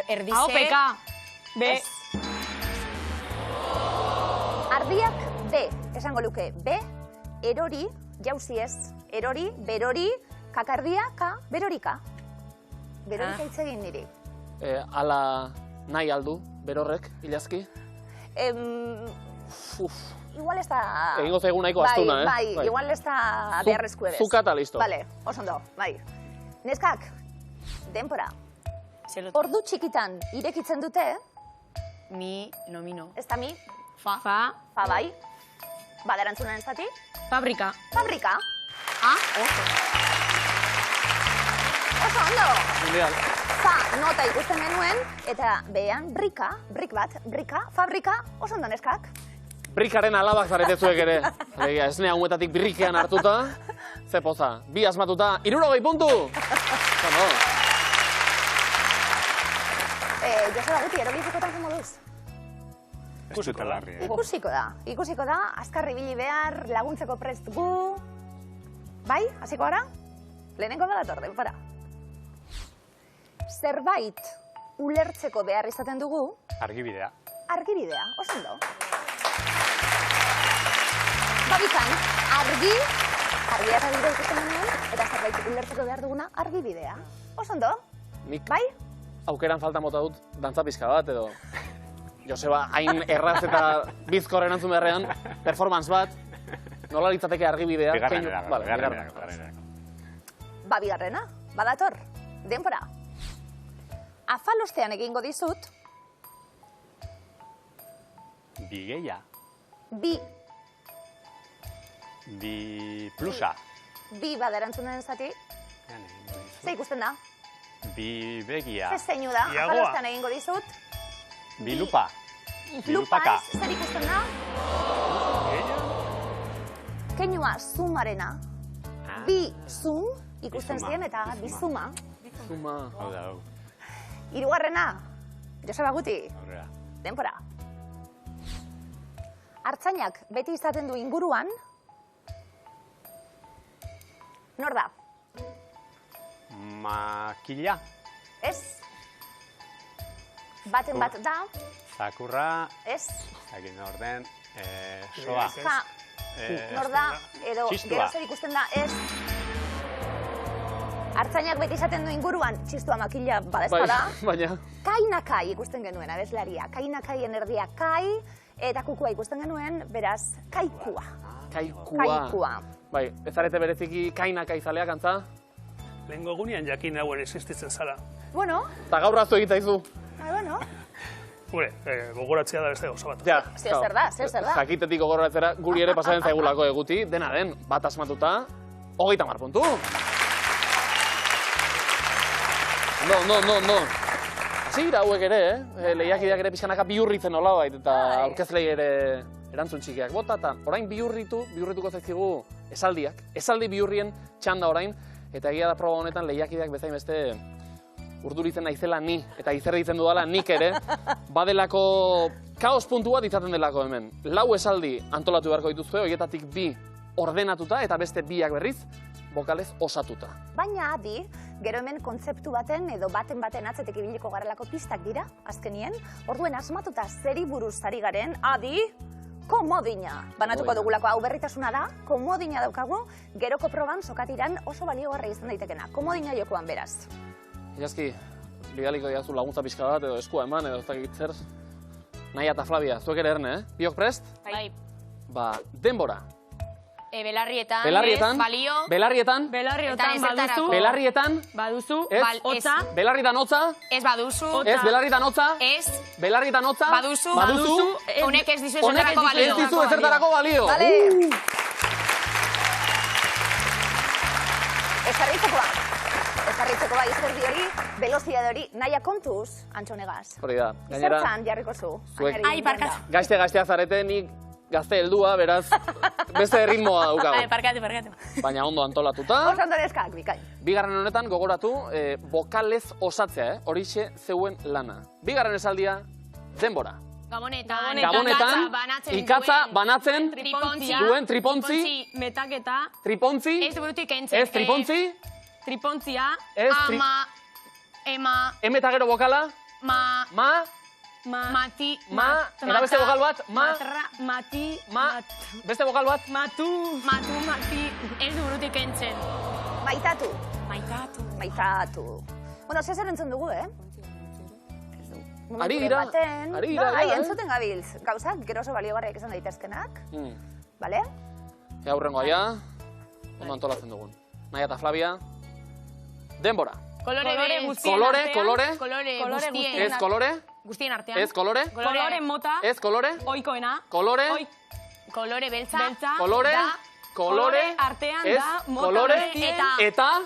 erdize. AOPK, B, Ez. Ardiak B, esango luke. B, erori, jauzi ez. Erori, berori, kakardia, berorika. Berorika hitz egin niri. Ala nahi aldu, berorrek, ilazki. Igual ez da... Egingo zaigu nahiko astuna, Bai, igual ez da beharrezko ere. Zukata, listo. Vale, oso ondo, bai. Neskak, denpora. Zelot. Ordu txikitan irekitzen dute, Mi, no, ez da mi, fa, bai. Baderantzunaren zati. fabrika, Fabrika. Oso ondo. Mundial. Fa, nota ikusten genuen, eta behan brika, fabrika, oso ondo neskak. Brikaren alabak zaretezuek ere. Alegia, esnea hauetatik brikean hartuta. Ze poza, 2 asmatuta, 60 puntu! Zono. Joseba Guti, hieroglifikotan zen moduz? Ikusiko da, azkar ibili behar, laguntzeko prest gu. Bai, hasiko gara? Lehenengo badator, denpora. Zerbait ulertzeko behar izaten dugu, Argibidea. argibidea, oso ondo. Babikan, argi argia eta bidea ikusten genuen, eta zerbait ulertzeko behar duguna argibidea. Oso ondo? Nik Bai? aukeran falta mota dut dantza pizka bat, edo Joseba hain erraz eta bizkor erantzun beharrean, performance bat, nola litzateke argibidea. Bigarrenera. Ba, bigarrena, badator, denbora. Afalostean egingo dizut, Bigeia. bi Plusa. bada erantzunen zati, ze ikusten da? Begia. Ze zeinu da, Iagoa. afalostean egingo dizut, Lupa. lupa ez, zer ikusten da? Keinua zumarena, bi zum ikusten Bizuma. ziren eta bizuma. Zuma. Hau da, hau. Hirugarrena, Joseba Guti, Aurrera. denbora. Artzainak beti izaten du inguruan, nor da? Makila. Ez? Baten bat da, Zakurra. ez? Zakin orden. Soa. Ja, nor da, edo Txistua. gero zer ikusten da, ez? Artzainak beti izaten du inguruan, txistua makila badezpada. Baina, Kainakai ikusten genuen, abeslaria. Kainakaien erdia kai, eta kukua ikusten genuen, beraz, kaikua. kaikua. Bai, ez arete bereziki kainaka izaleak antza? Lehengo egunean jakin hauen existitzen zala. Bueno, Eta gaur aztu egitaizu. bueno. Gure, gogoratzea da beste gauza bat. Ja, Zer da, zer da. Jakitetik gogoratzera guri ere pasaren zaigulako eguti, dena den, bat asmatuta, 30 puntu. No. Hasi hauek ere, lehiakideak ere pixkanaka bihurritzen nolabait, eta aurkezlei ere erantzun txikiak bota, eta orain bihurrituko zaizkigu esaldiak. Esaldi bihurrien txanda orain, eta egia da proba honetan lehiakideak bezain beste urduritzen naizela ni, eta izerditzen dudala nik ere, badelako kaos puntu bat izaten delako hemen. 4 esaldi antolatu beharko dituzue, horietatik 2 ordenatuta, eta beste 2 berriz, bokalez osatuta. Baina adi, gero hemen kontzeptu baten edo baten atzetik ibiliko garelako pistak dira, azkenien, orduen asmatuta zeri buruz ari garen, adi, komodina. Banatuko dugulako hau berritasuna da, komodina daukagu, geroko proban sokatiran oso baliogarria izan daitekena. Komodina jokoan beraz. Iazki, bidaliko diazu laguntza pixka bat, edo eskua eman, edo ez dakit zer. Naia eta Flavia, zuek ere erne, Biok prest? Bai. Ba, denbora. Belarrietan. Belarrietan, Balio. belarrietan, Belarriotan Eta baduzu. ezertarako. belarrietan, Baduzu. ez, Hotza. belarrietan hotza, Ez baduzu. ez, belarrietan hotza, Ez. belarrietan hotza, Baduzu. Honek ez dizu honek ezertarako balio. ez dizu ezertarako balio. Vale. Ezarritzeko bai izerdi hori, veloziade hori, naia kontuz, Antxonegaz. Hori da, gainera, Zertzan jarriko zu. zuek- Ai, barkatu. gazteak zarete, nik gazte heldua, beraz, beste ritmoa Bai, daukago. parkatu. Baina ondo antolatuta. Oso ondo neskak, bikain. Bigarren honetan gogoratu, bokalez osatzea, horixe zeuen lana. Bigarren esaldia, denbora. Gabonetan. Gabonetan, ikatza banatzen Tripontzi. duen tripontzi, Metaketa. tripontzi, Ez burutik entzen. ez tripontzi, Tripontzia. ez Ama. Ema. eta gero bokala, Ma. ma, Mati. eta beste bokal bat, Mati. beste bokal bat, Matu. Mati. Ez du burutik entzen. Maitatu. Maitatu. Bueno, zer entzun dugu, Ari dira, ari dira, Bai, eh? entzuten gabiltz. Gauzak, gero oso baliogarriak izan daitezkenak, bale? Ea hurrengoa ja, ondo antolatzen dugun. Naia eta Flavia, denbora. Kolore guztien Kolore, artean. kolore, Kolore guztien. ez kolore, Guztien artean. ez kolore, Kolore mota. ez kolore, Oikoena. kolore, Kolore beltza. Beltza. kolore, Da. kolore, artean ez da. Mota kolore, guztien. eta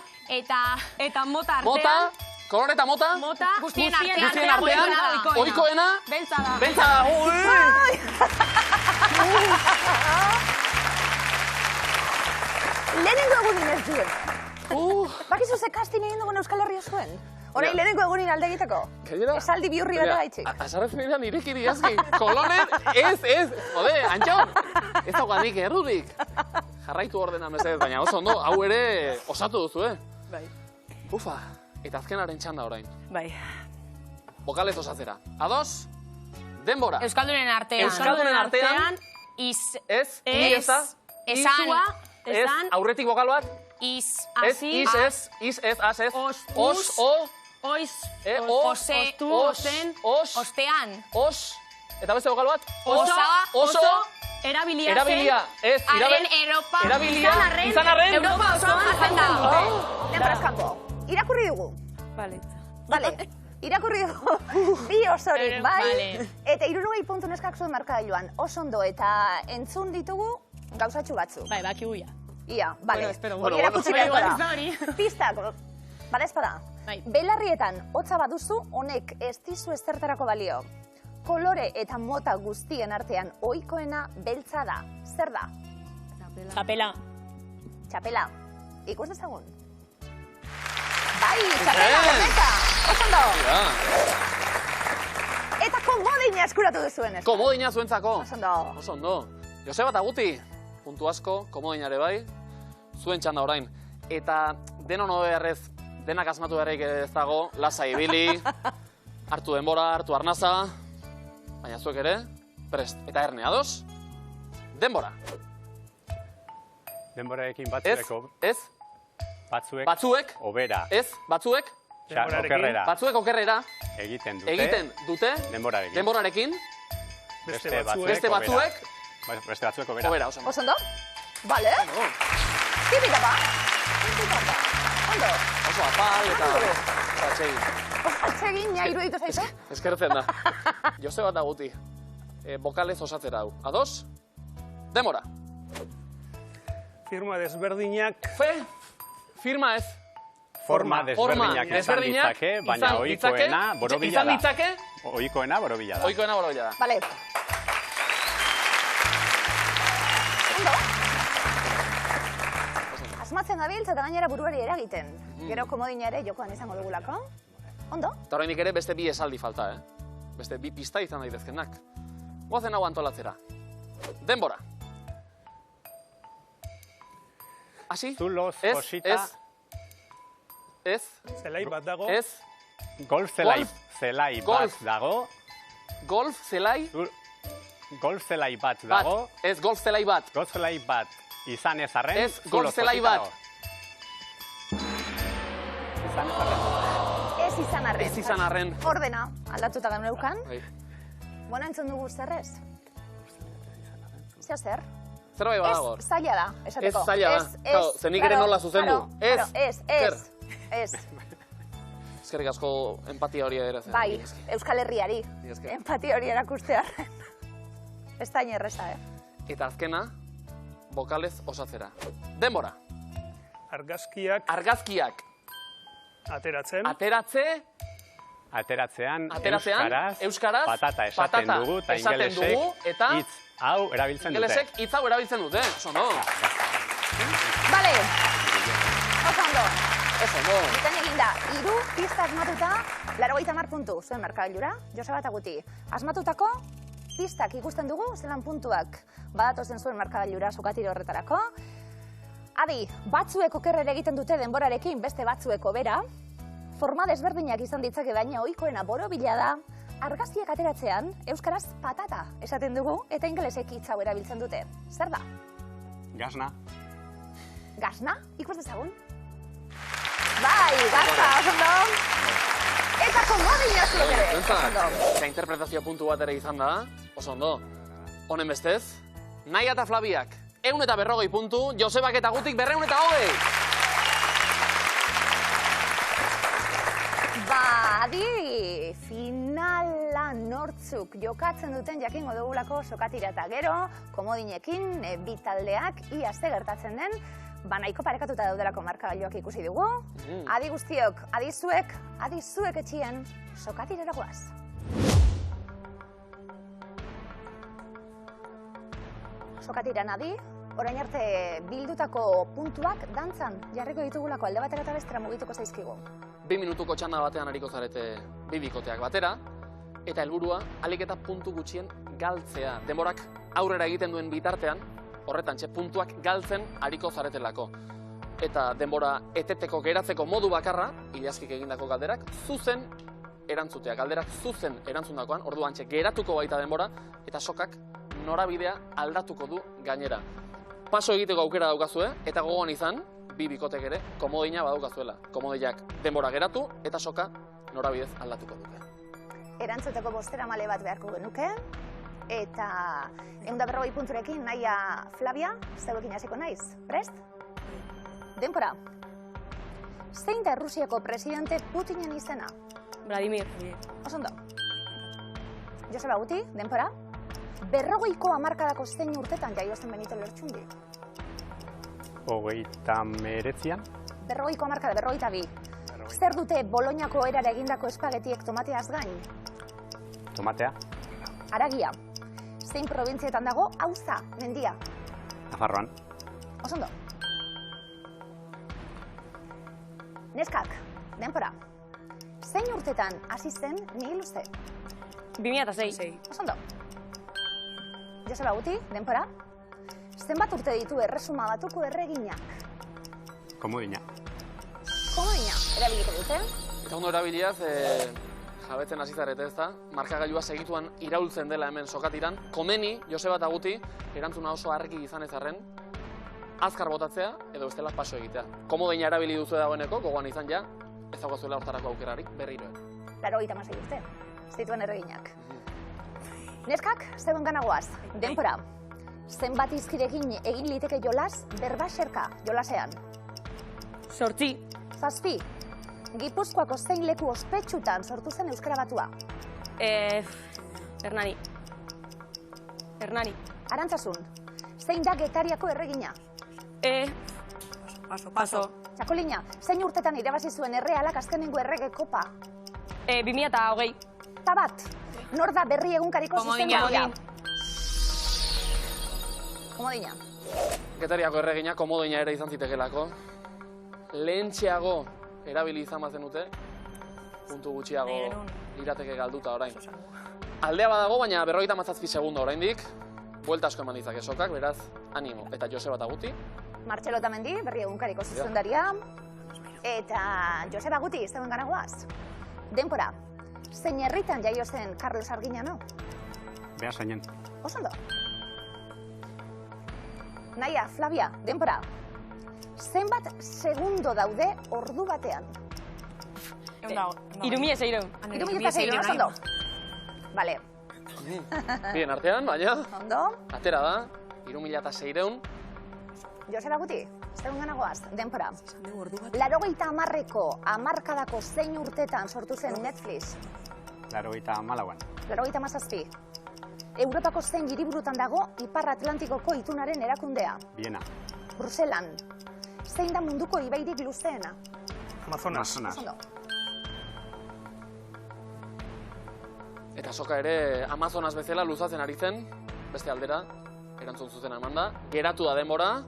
Eta Mota artean. mota, kolore eta mota, Mota Guztien artean. guztien artean, oikoena, Beltza da. beltza da, Lehenengo egunin ez duen. Bakizu ze casting egin dugun Euskal Herria zuen? Orain lehenengo egunin alde egiteko? Gainera, Esaldi bihurri bat gaitxik. azarrezen dira nirekiri azki. Kolore, ez, jode, Antxon. Ez daukanik errudik. Jarraitu ordena mesedez, baina oso ondo, hau ere osatu duzu, Bai. Ufa, eta azkenaren txanda orain. Bai. Bokalez osatzera. Ados, denbora. Euskaldunen artean. Euskaldunen artean, Iz. ez, ni ez da, Esan. ez, aurretik bokal bat, Iz, ez, hasi. is, ez, as, ez, Os, os, o, Oiz. Ose, Ostu, os, ozen. os, Ostean. os, eta beste bokal bat, Osa. oso, Erabilia zen. erabilia, ez, Arren Europa. erabilia, izan arren, Europa osoan jaten da. Denboraz kanpo. Irakurri dugu. Vale. Vale. Irakurri dugu. Bi osorik, bai? Vale. Eta 60 puntu neskak zuen markagailuan. Oso ondo eta entzun ditugu gauzatxu batzu. Bai, bakiguia. Ia, bale. Bueno, espero. Hori erakutsi beharko Igual ez da. da hori. Pistak, bada espada. Bai. Belarrietan hotza baduzu, honek ez dizu ezertarako balio. Kolore eta mota guztien artean ohikoena beltza da. Zer da? Txapela. Txapela. Ikus dezagun. Bai, txapela, boneta. Oso ondo. Eta komodina eskuratu duzuen ez. komodina zuentzako. Oso ondo. Oso ondo. Joseba eta Guti, puntu asko, komodinare bai, zuen txanda orain. Eta denon beharrez, denak asmatu beharrik ez dago, lasai ibili, hartu denbora, hartu arnaza, baina zuek ere, prest. Eta erne, ados? Denbora. Denborarekin Ez, ez, batzuek, batzuek, obera, ez, batzuek, okerrera batzuek okerrera egiten dute, denborarekin. denborarekin, Beste batzuek. beste batzuek, Beste batzuek obera. obera, oso. Oso ondo? Bale. Tipitapa. Ondo. Oso apal eta atsegin. Atsegin, ja iruditu zaizu? Eskertzen da. Joseba eta Guti, bokalez osatzera hau. Ados? Denbora. Firma desberdinak Firma ez. Forma desberdinak izan ditzake, baina ohikoena borobila izan da. ditzake, Ohikoena borobila da. ohikoena borobila da. Bale. Ondo. Asmatzen gabiltza eta gainera buruari eragiten. Gero komodina ere jokoan izango dugulako. Ondo? Eta oraindik ere beste bi esaldi falta, Beste bi pista izan daitezkenak. Goazen hau antolatzera. Denbora. Hasi? Zuloz, Ez, josita, ez, zelai bat dago. ez, golf zelai bat Golf. dago. golf zelai Golf zelai bat bat. dago. Ez, golf zelai bat. Golf zelai bat izan ez arren. Ez, zuloz golf zelai josita bat. dago. Izan ez arren. Ez izan arren. Ez izan arren. Ordena, aldatuta geneukan. Bai. Bueno, entzun dugu zerrez. Zer? Zerbait badago. Ez zaila da, esateko. Ez zaila da. Claro, ze nik ere nola zuzendu. Ez. Eskerrik asko empatia hori ere zen. Bai, Euskal Herriari. Mila esker. Empatia hori erakustea. Ez da inerreza, Eta azkena, bokalez osatzera. Denbora. Argazkiak Argazkiak ateratzen. Ateratzean, Ateratzen, euskaraz, patata esaten dugu, eta ingelesek eta hitz hau erabiltzen dute. ingelesek hitz hau erabiltzen dute. Oso ondo. Bale, oso ondo. Oso ondo. Bitan eginda, 3 pista asmatuta, 80 puntu zuen markagailura, Joseba eta Guti. Asmatutako pistak ikusten dugu, zelan puntuak badatozen zuen markagailura sokatire horretarako. Adi, batzuek okerrera egiten dute denborarekin, beste batzuek hobera. Forma desberdinak izan ditzake baina ohikoena borobila da. Argazkiak ateratzean, euskaraz patata esaten dugu, eta ingelesek hitz hau erabiltzen dute. Zer da? Gasna. Gasna? Ikus dezagun? Bai, gasna, oso ondo. Eta komodina zuek ere, oso ondo. Eta interpretazio puntu bat ere izan da, oso ondo. Honen bestez, Naia eta Flaviak, 140 puntu, Josebak eta Gutik 220. Adi, finala nortzuk jokatzen duten jakingo dugulako sokatira eta gero, komodinekin, bi taldeak, ia ze gertatzen den, nahiko parekatuta daudelako markagailuak ikusi dugu. Adi guztiok, adizuek etxien, sokatirera goaz. Sokatiran adi, orain arte bildutako puntuak dantzan jarriko ditugulako alde batera eta bestera mugituko zaizkigu. 2 minutuko txanda batean ariko zarete bi bikoteak batera, eta helburua ahalik eta puntu gutxien galtzea. Denborak aurrera egiten duen bitartean, horretan puntuak galtzen ariko zaretelako. Eta denbora eteteko geratzeko modu bakarra, Ilaskik egindako galderak, zuzen erantzutea. Galderak zuzen erantzundakoan, orduan geratuko baita denbora, eta sokak norabidea aldatuko du gainera. paso egiteko aukera daukazue, eta gogoan izan, bi bikotek ere, komodina badaukazuela. Komodinak denbora geratu, eta soka norabidez aldatuko dute. Erantzuteko bosteramale bat beharko genuke, eta 140 punturekin Naia Flavia, zeuekin hasiko naiz. Prest? Denbora. Zein da Errusiako presidente Putinen izena? Vladimir. Osondo. Joseba Guti, denbora. 40ko hamarkadako zein urtetan jaio zen Benito Lertxundi? 39an. 40ko hamarkada, 42. Zer dute Boloñako erara egindako espagetiek tomateaz gain? Tomatea. Aragia. Zein probintzietan dago Auza, mendia? Nafarroan. Osondo. Neskak, denbora. Zein urtetan hasi zen Miguel Uste? 2006. Osondo. Joseba Guti, denbora. Zenbat urte ditu Erresuma Batuko erreginak? Komodina. Komodina, erabiliko dute. Eta ondo erabiliaz, jabetzen hasi zarete ez da, markagailua segituan iraultzen dela hemen sokatiran. Komeni, Joseba eta Guti, erantzuna oso argi izan ezarren, azkar botatzea edo bestela paso egitea. Komodina erabili duzu dagoeneko, gogoan izan ja, ez daukazuela hortarako aukerarik berriro. 86 urte, zituen erreginak. Neskak, zeuen ganagoaz, denbora. Zenbat izkirekin egin liteke jolas, berbaxerka jolasean? 8. 7. Gipuzkoako zein leku ospetsutan sortu zen Euskara Batua? Hernani. Arantzasun, zein da Getariako erregina? Paso. Txakolina, zein urtetan irabazi zuen Errealak azkenengo errege kopa? 2020. Ta bat, nor da Berri egunkariko zuzendaria? Komodina. Getariako erregina, komodina ere izan zitekelako. Lehentxeago erabili izan bazen dute, puntu gutxiago lirateke galduta orain. Aldea badago, baina 57 segundo oraindik, buelta asko eman ditzake sokak, beraz, animo. Eta Joseba eta Guti. Martxelo Otamendi, Berri egunkariko zuzendaria. Eta Joseba Guti, zeuen ganagoaz. Denbora, zein herritan jaio zen Carlos Arguiñano? Beasainen. Osondo. Naia, Flavia, denbora. Zenbat segundo daude ordu batean? 3600. 3600, osondo. Vale. Bien artean, baina, Ondo. atera da, 3600. Joseba Guti, zeuen ganagoaz, denbora. 80ko hamarkadako zein urtetan sortu zen Netflix? 84an. 87. Europako zein hiriburutan dago Ipar Atlantikoko itunaren erakundea? Viena. Bruselan. Zein da munduko ibairik luzeena? Amazonas. Osondo. Eta soka ere Amazonas bezala luzatzen ari zen, beste aldera, erantzun zuzena eman da. Geratu da denbora,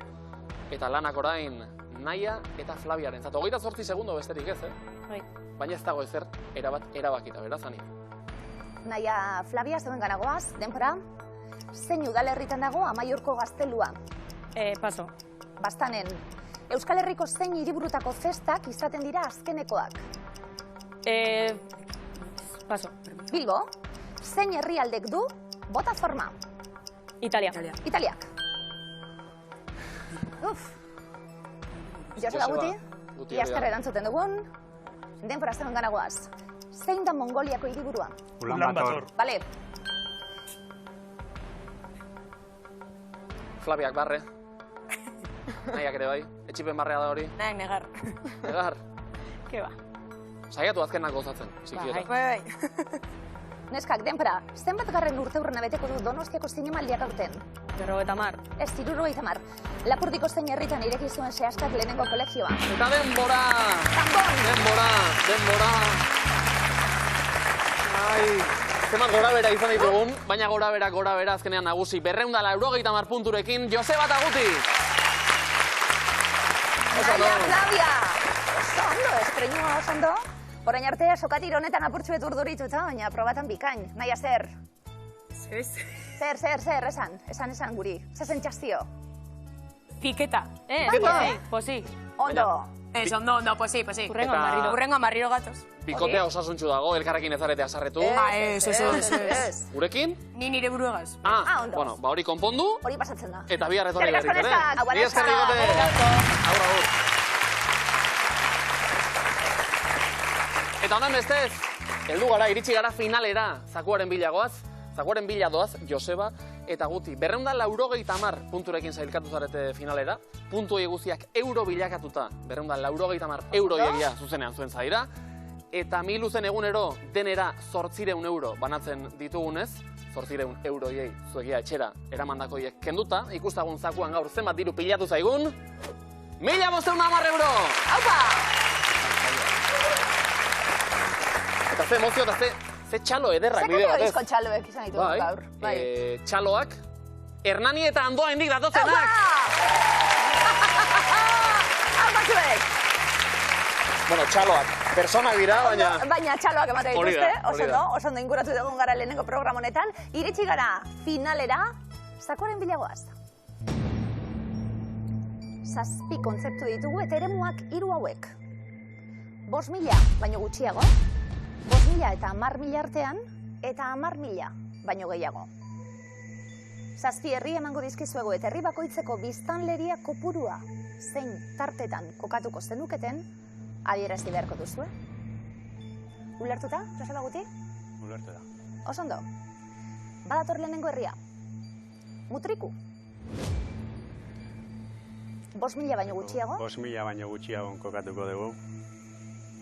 eta lanak orain Naia eta Flaviaren. 28 segundo besterik ez, Baina ez dago ezer erabakita, beraz, ani. Naia Flavia, zeuen ganagoaz, denbora. Zein udalerritan dago Amaiurko gaztelua? Paso. Bastanen. Euskal Herriko zein hiriburutako festak izaten dira azkenekoak? Paso. Bilbo. Zein herrialdek du bota forma? Italia. Italiak. Joseba Guti, iazkar erantzuten dugun. Denbora zeuen ganagoaz. Zein da Mongoliako hiriburua? Ulan Bator. Bale. Flaviak barre. Nahiak ere bai. Etxipen barrea da hori. Nahiak negar. Negar. Ke ba. Saiatu azkenak gozatzen, sikiera. Neskak, denbora, zenbat garren urteurrena beteko du Donostiako zinemaldiak aurten? 50. Ez, 70. Lapurdiko zein herritan ireki zuen Seaskak lehenengo kolegioa? Eta denbora! Tambon! Denbora! Ai, zenbat gora-bera izan ditugun, baina gora-bera azkenean nagusi. 290 punturekin, Joseba eta Guti! Naia Flavia! Oso ondo, estrenua oso ondo. Orain arte, sokatiro honetan apurtxuet urdurituta, baina probatan bikain. Naia, zer? Zer, esan guri. Zer zentxazio? Piketa. Piketa? Posi. Ondo. Ez, ondo, posi. Urrengo marriro. Urrengo marriro gatoz. Bikotea osasuntxu dago, elkarrekin ezarete azarretu. Ez. Gurekin? Ni nire buruegaz. ondo. Bueno, ba hori konpondu, Hori pasatzen da. eta bihar etorri Eskerrik berrik asko, ere. neskak. Mila esker Bigote. Agur. Eta honen bestez, heldu gara, iritsi gara finalera, zakuaren bilagoaz. Zakuaren bila doaz, Joseba eta Guti. 290 punturekin zailkatu zarete finalera. Puntu guztiak euro bilakatuta, 290 euro egia zuzenean zuen zaira. Eta Miluzen egunero denera 800 euro banatzen ditugunez, 800 euroiei zuegia etxera eramandakoiek kenduta, ikustagun zakuan gaur zenbat diru pilatu zaigun, 1.510 euro! Aupa! Eta ze emozio eta ze txalo ederrak bide batez. Zekero txaloek izan ditugu gaur. Txaloak, Hernani eta Andoa hendik datozenak. Aupa zuek! Bueno, txaloak, personak dira, baina... Baina txaloak emate dituzte, Hori da. oso ondo inguratu dugun gara lehenengo program honetan. Iritsi gara finalera, zakuaren bilagoaz. 7 kontzeptu ditugu eta eremuak 3 hauek. 5.000 baino gutxiago, 5.000 eta 10.000 artean, eta 10.000 baino gehiago. 7 herri emango dizkizuegu eta herri bakoitzeko biztanleria kopurua zein tartetan kokatuko zenuketen, adierazi beharko duzue. Ulertuta, Joseba Guti? Ulertuta. Oso ondo. Badator lehenengo herria. Mutriku. 5.000 baino gutxiago. 5.000 baino gutxiago kokatuko dugu.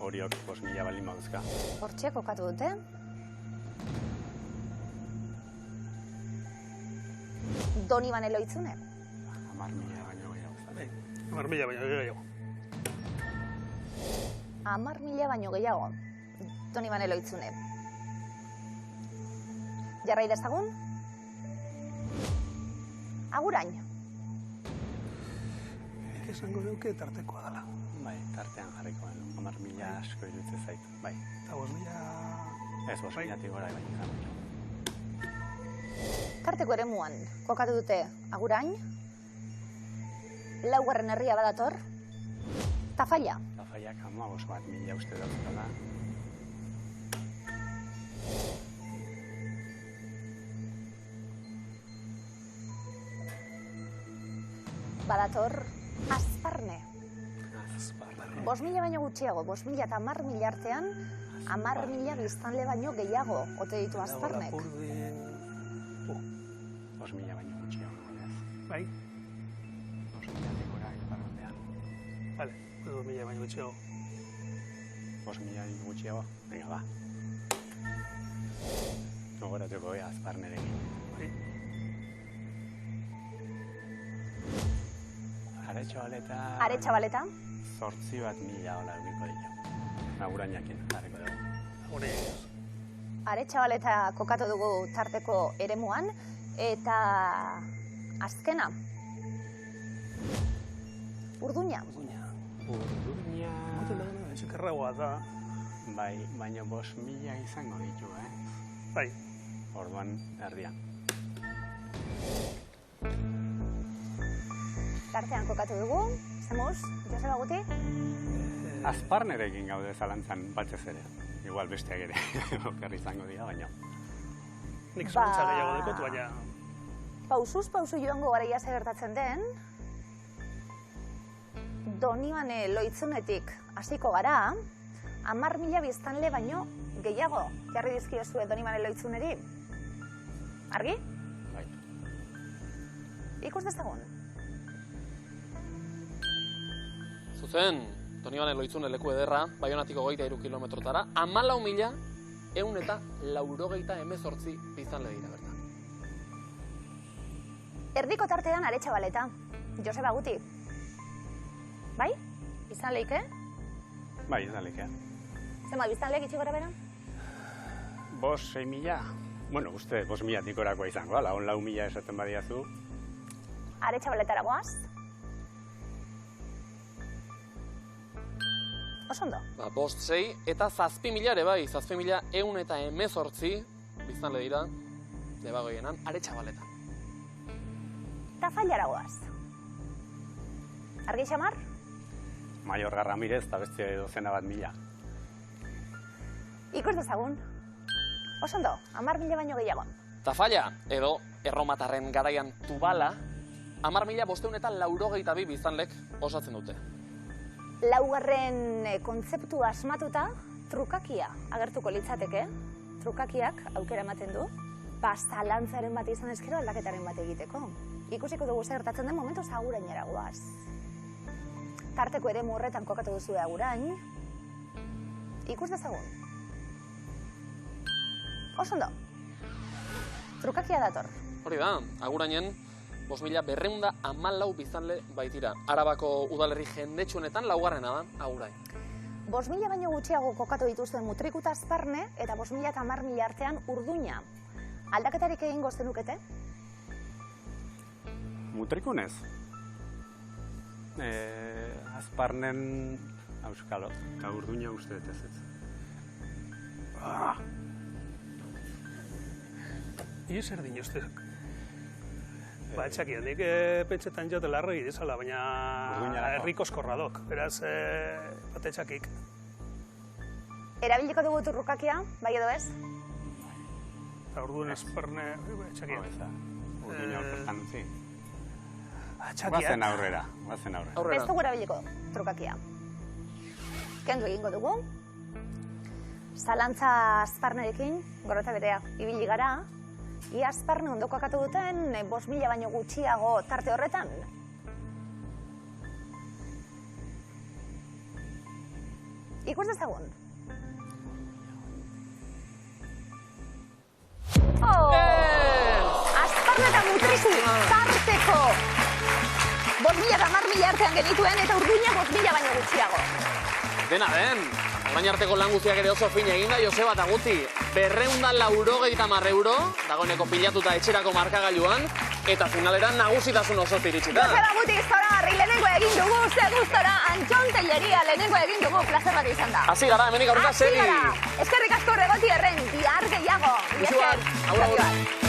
Horiok 5.000 baldin baduzka. Hortxe kokatu dute. Donibane Loitzune. 10.000 baino gehiago. 10.000 baino gehiago. 10.000 baino gehiago. Donibane Loitzune. Jarrai dezagun? Agurain. Nik esango duke tartekoa dela. Bai, tartean jarriko beno. 10.000 asko iruditzen zait. Bai. Eta 5.000... Ez, 5.000 gora baino jarriko. Tarteko eremuan kokatu dute Agurain. Laugarren herria badator. Tafalla. Tafallak 15.000 uste dauzkala. Badator Azparne. 5.000 baino gutxiago, 5.000 eta 10.000 artean, 10.000 biztanle baino gehiago ote ditu Azparnek. 5.000 baino gutxiago, ez? Bai? 5.000 gora iparraldean. Vale, 2.000 baino gutxiago. 5.000 baino gutxiago? Venga, ba. Gogoratuko bea Azparnerekin. Bai. Aretxabaleta. 8.000 hola eukiko ditu. Agurainakin jarriko dugu. Aretxabaleta kokatu dugu tarteko eremuan, eta azkena. Urduña. Urduña... Etxekarragoa da. Bai, baina 5.000 izango ditu, Bai. Orduan, erdian. Tartean kokatu dugu, zemuz, Joseba Guti? Azparnerekin gaude zalantzan batez ere. Igual besteak ere, okerri izango dira, baina. Nik zontza gehiago dekotu, baina... Pausuz pausu joango garaia ze gertatzen den, Donibane Loitzunetik hasiko gara, 10.000 biztanle baino gehiago jarri dizkiozue Donibane Loitzuneri. Argi? Bai. Ikus dezagun. Zuzen, Donibane Loitzune leku ederra, Baionatiko 23 kilometrotara, 14.198 biztanle dira bertan. Erdiko tartean Aretxabaleta, Joseba Guti. Bai? Izan leike? Bai, izan leike. Zema, biztanleek itxi gora bera? 5.000? Bueno, uste 5.000 tikorakoa izango, ala, 4.000 esaten badiazu. Aretxabaletara goaz. Osondo. 5, 6 eta 7.000 ere bai, 7.118 biztanle dira, debagoienan, Aretxabaletan. Tafallara goaz. Argi xamar? Maiorga Ramirez eta beste dozena bat mila. Ikus dezagun. Oso ondo, 10.000 baino gehiago. Tafalla, edo erromatarren garaian Tubala, 10.582 biztanlek osatzen dute. Laugarren kontzeptua asmatuta, trukakia agertuko litzateke. Trukakiak aukera ematen du, zalantzaren bat izan ezkero aldaketaren bat egiteko. Ikusiko dugu zer gertatzen den momentu agurainera goaz. Tarteko ere horretan kokatu duzu agurain. Ikus dezagun. Oso ondo. Trukakia dator. Hori da, agurainen 5.214 biztanle baitira. Arabako udalerri jendetsuenetan laugarrena da agurain. 5.000 baino gutxiago kokatu dituzten Mutrikuta Azparne eta 5.000 eta 10.000 artean Urduña. Aldaketarik egingo zenukete? Mutrikunez? Azparnen auskalo, eta Urduña uste dut ez. Ie zer din uste? Ba, etxakia, nik pentsetan jote larro egitezala, baina herriko eskorradok, beraz, bat etxakik. Erabiliko dugu trukakia, bai edo ez? Eta orduan Azparne, etxakia. Urduña horretan utzi. Etxakia. Guazen aurrera. Ez dugu erabiliko trukakia. Kendu egingo dugu. Zalantza Azparnerekin, gorota berea, ibili gara. Ia Azparne ondo kokatu duten 5.000 baino gutxiago tarte horretan. Ikus dezagun. Azparne eta Mutriku tarteko 5.000 eta 10.000 artean genituen eta Urduña 5.000 baino gutxiago. Dena den, orain arteko lan guztiak ere oso fin eginda, Joseba eta Guti, 290 euro, dagoeneko pilatuta etxerako markagailuan, eta finaleran nagusitasun oso iritsita. Joseba Guti, zoragarri lehenengo egin dugu, ze gustora, Antxon Telleria lehenengo egin dugu, plazer bat izan da. Hasi gara, hemenik aurrera segi. Eskerrik asko Regoti erren, bihar gehiago. Agur.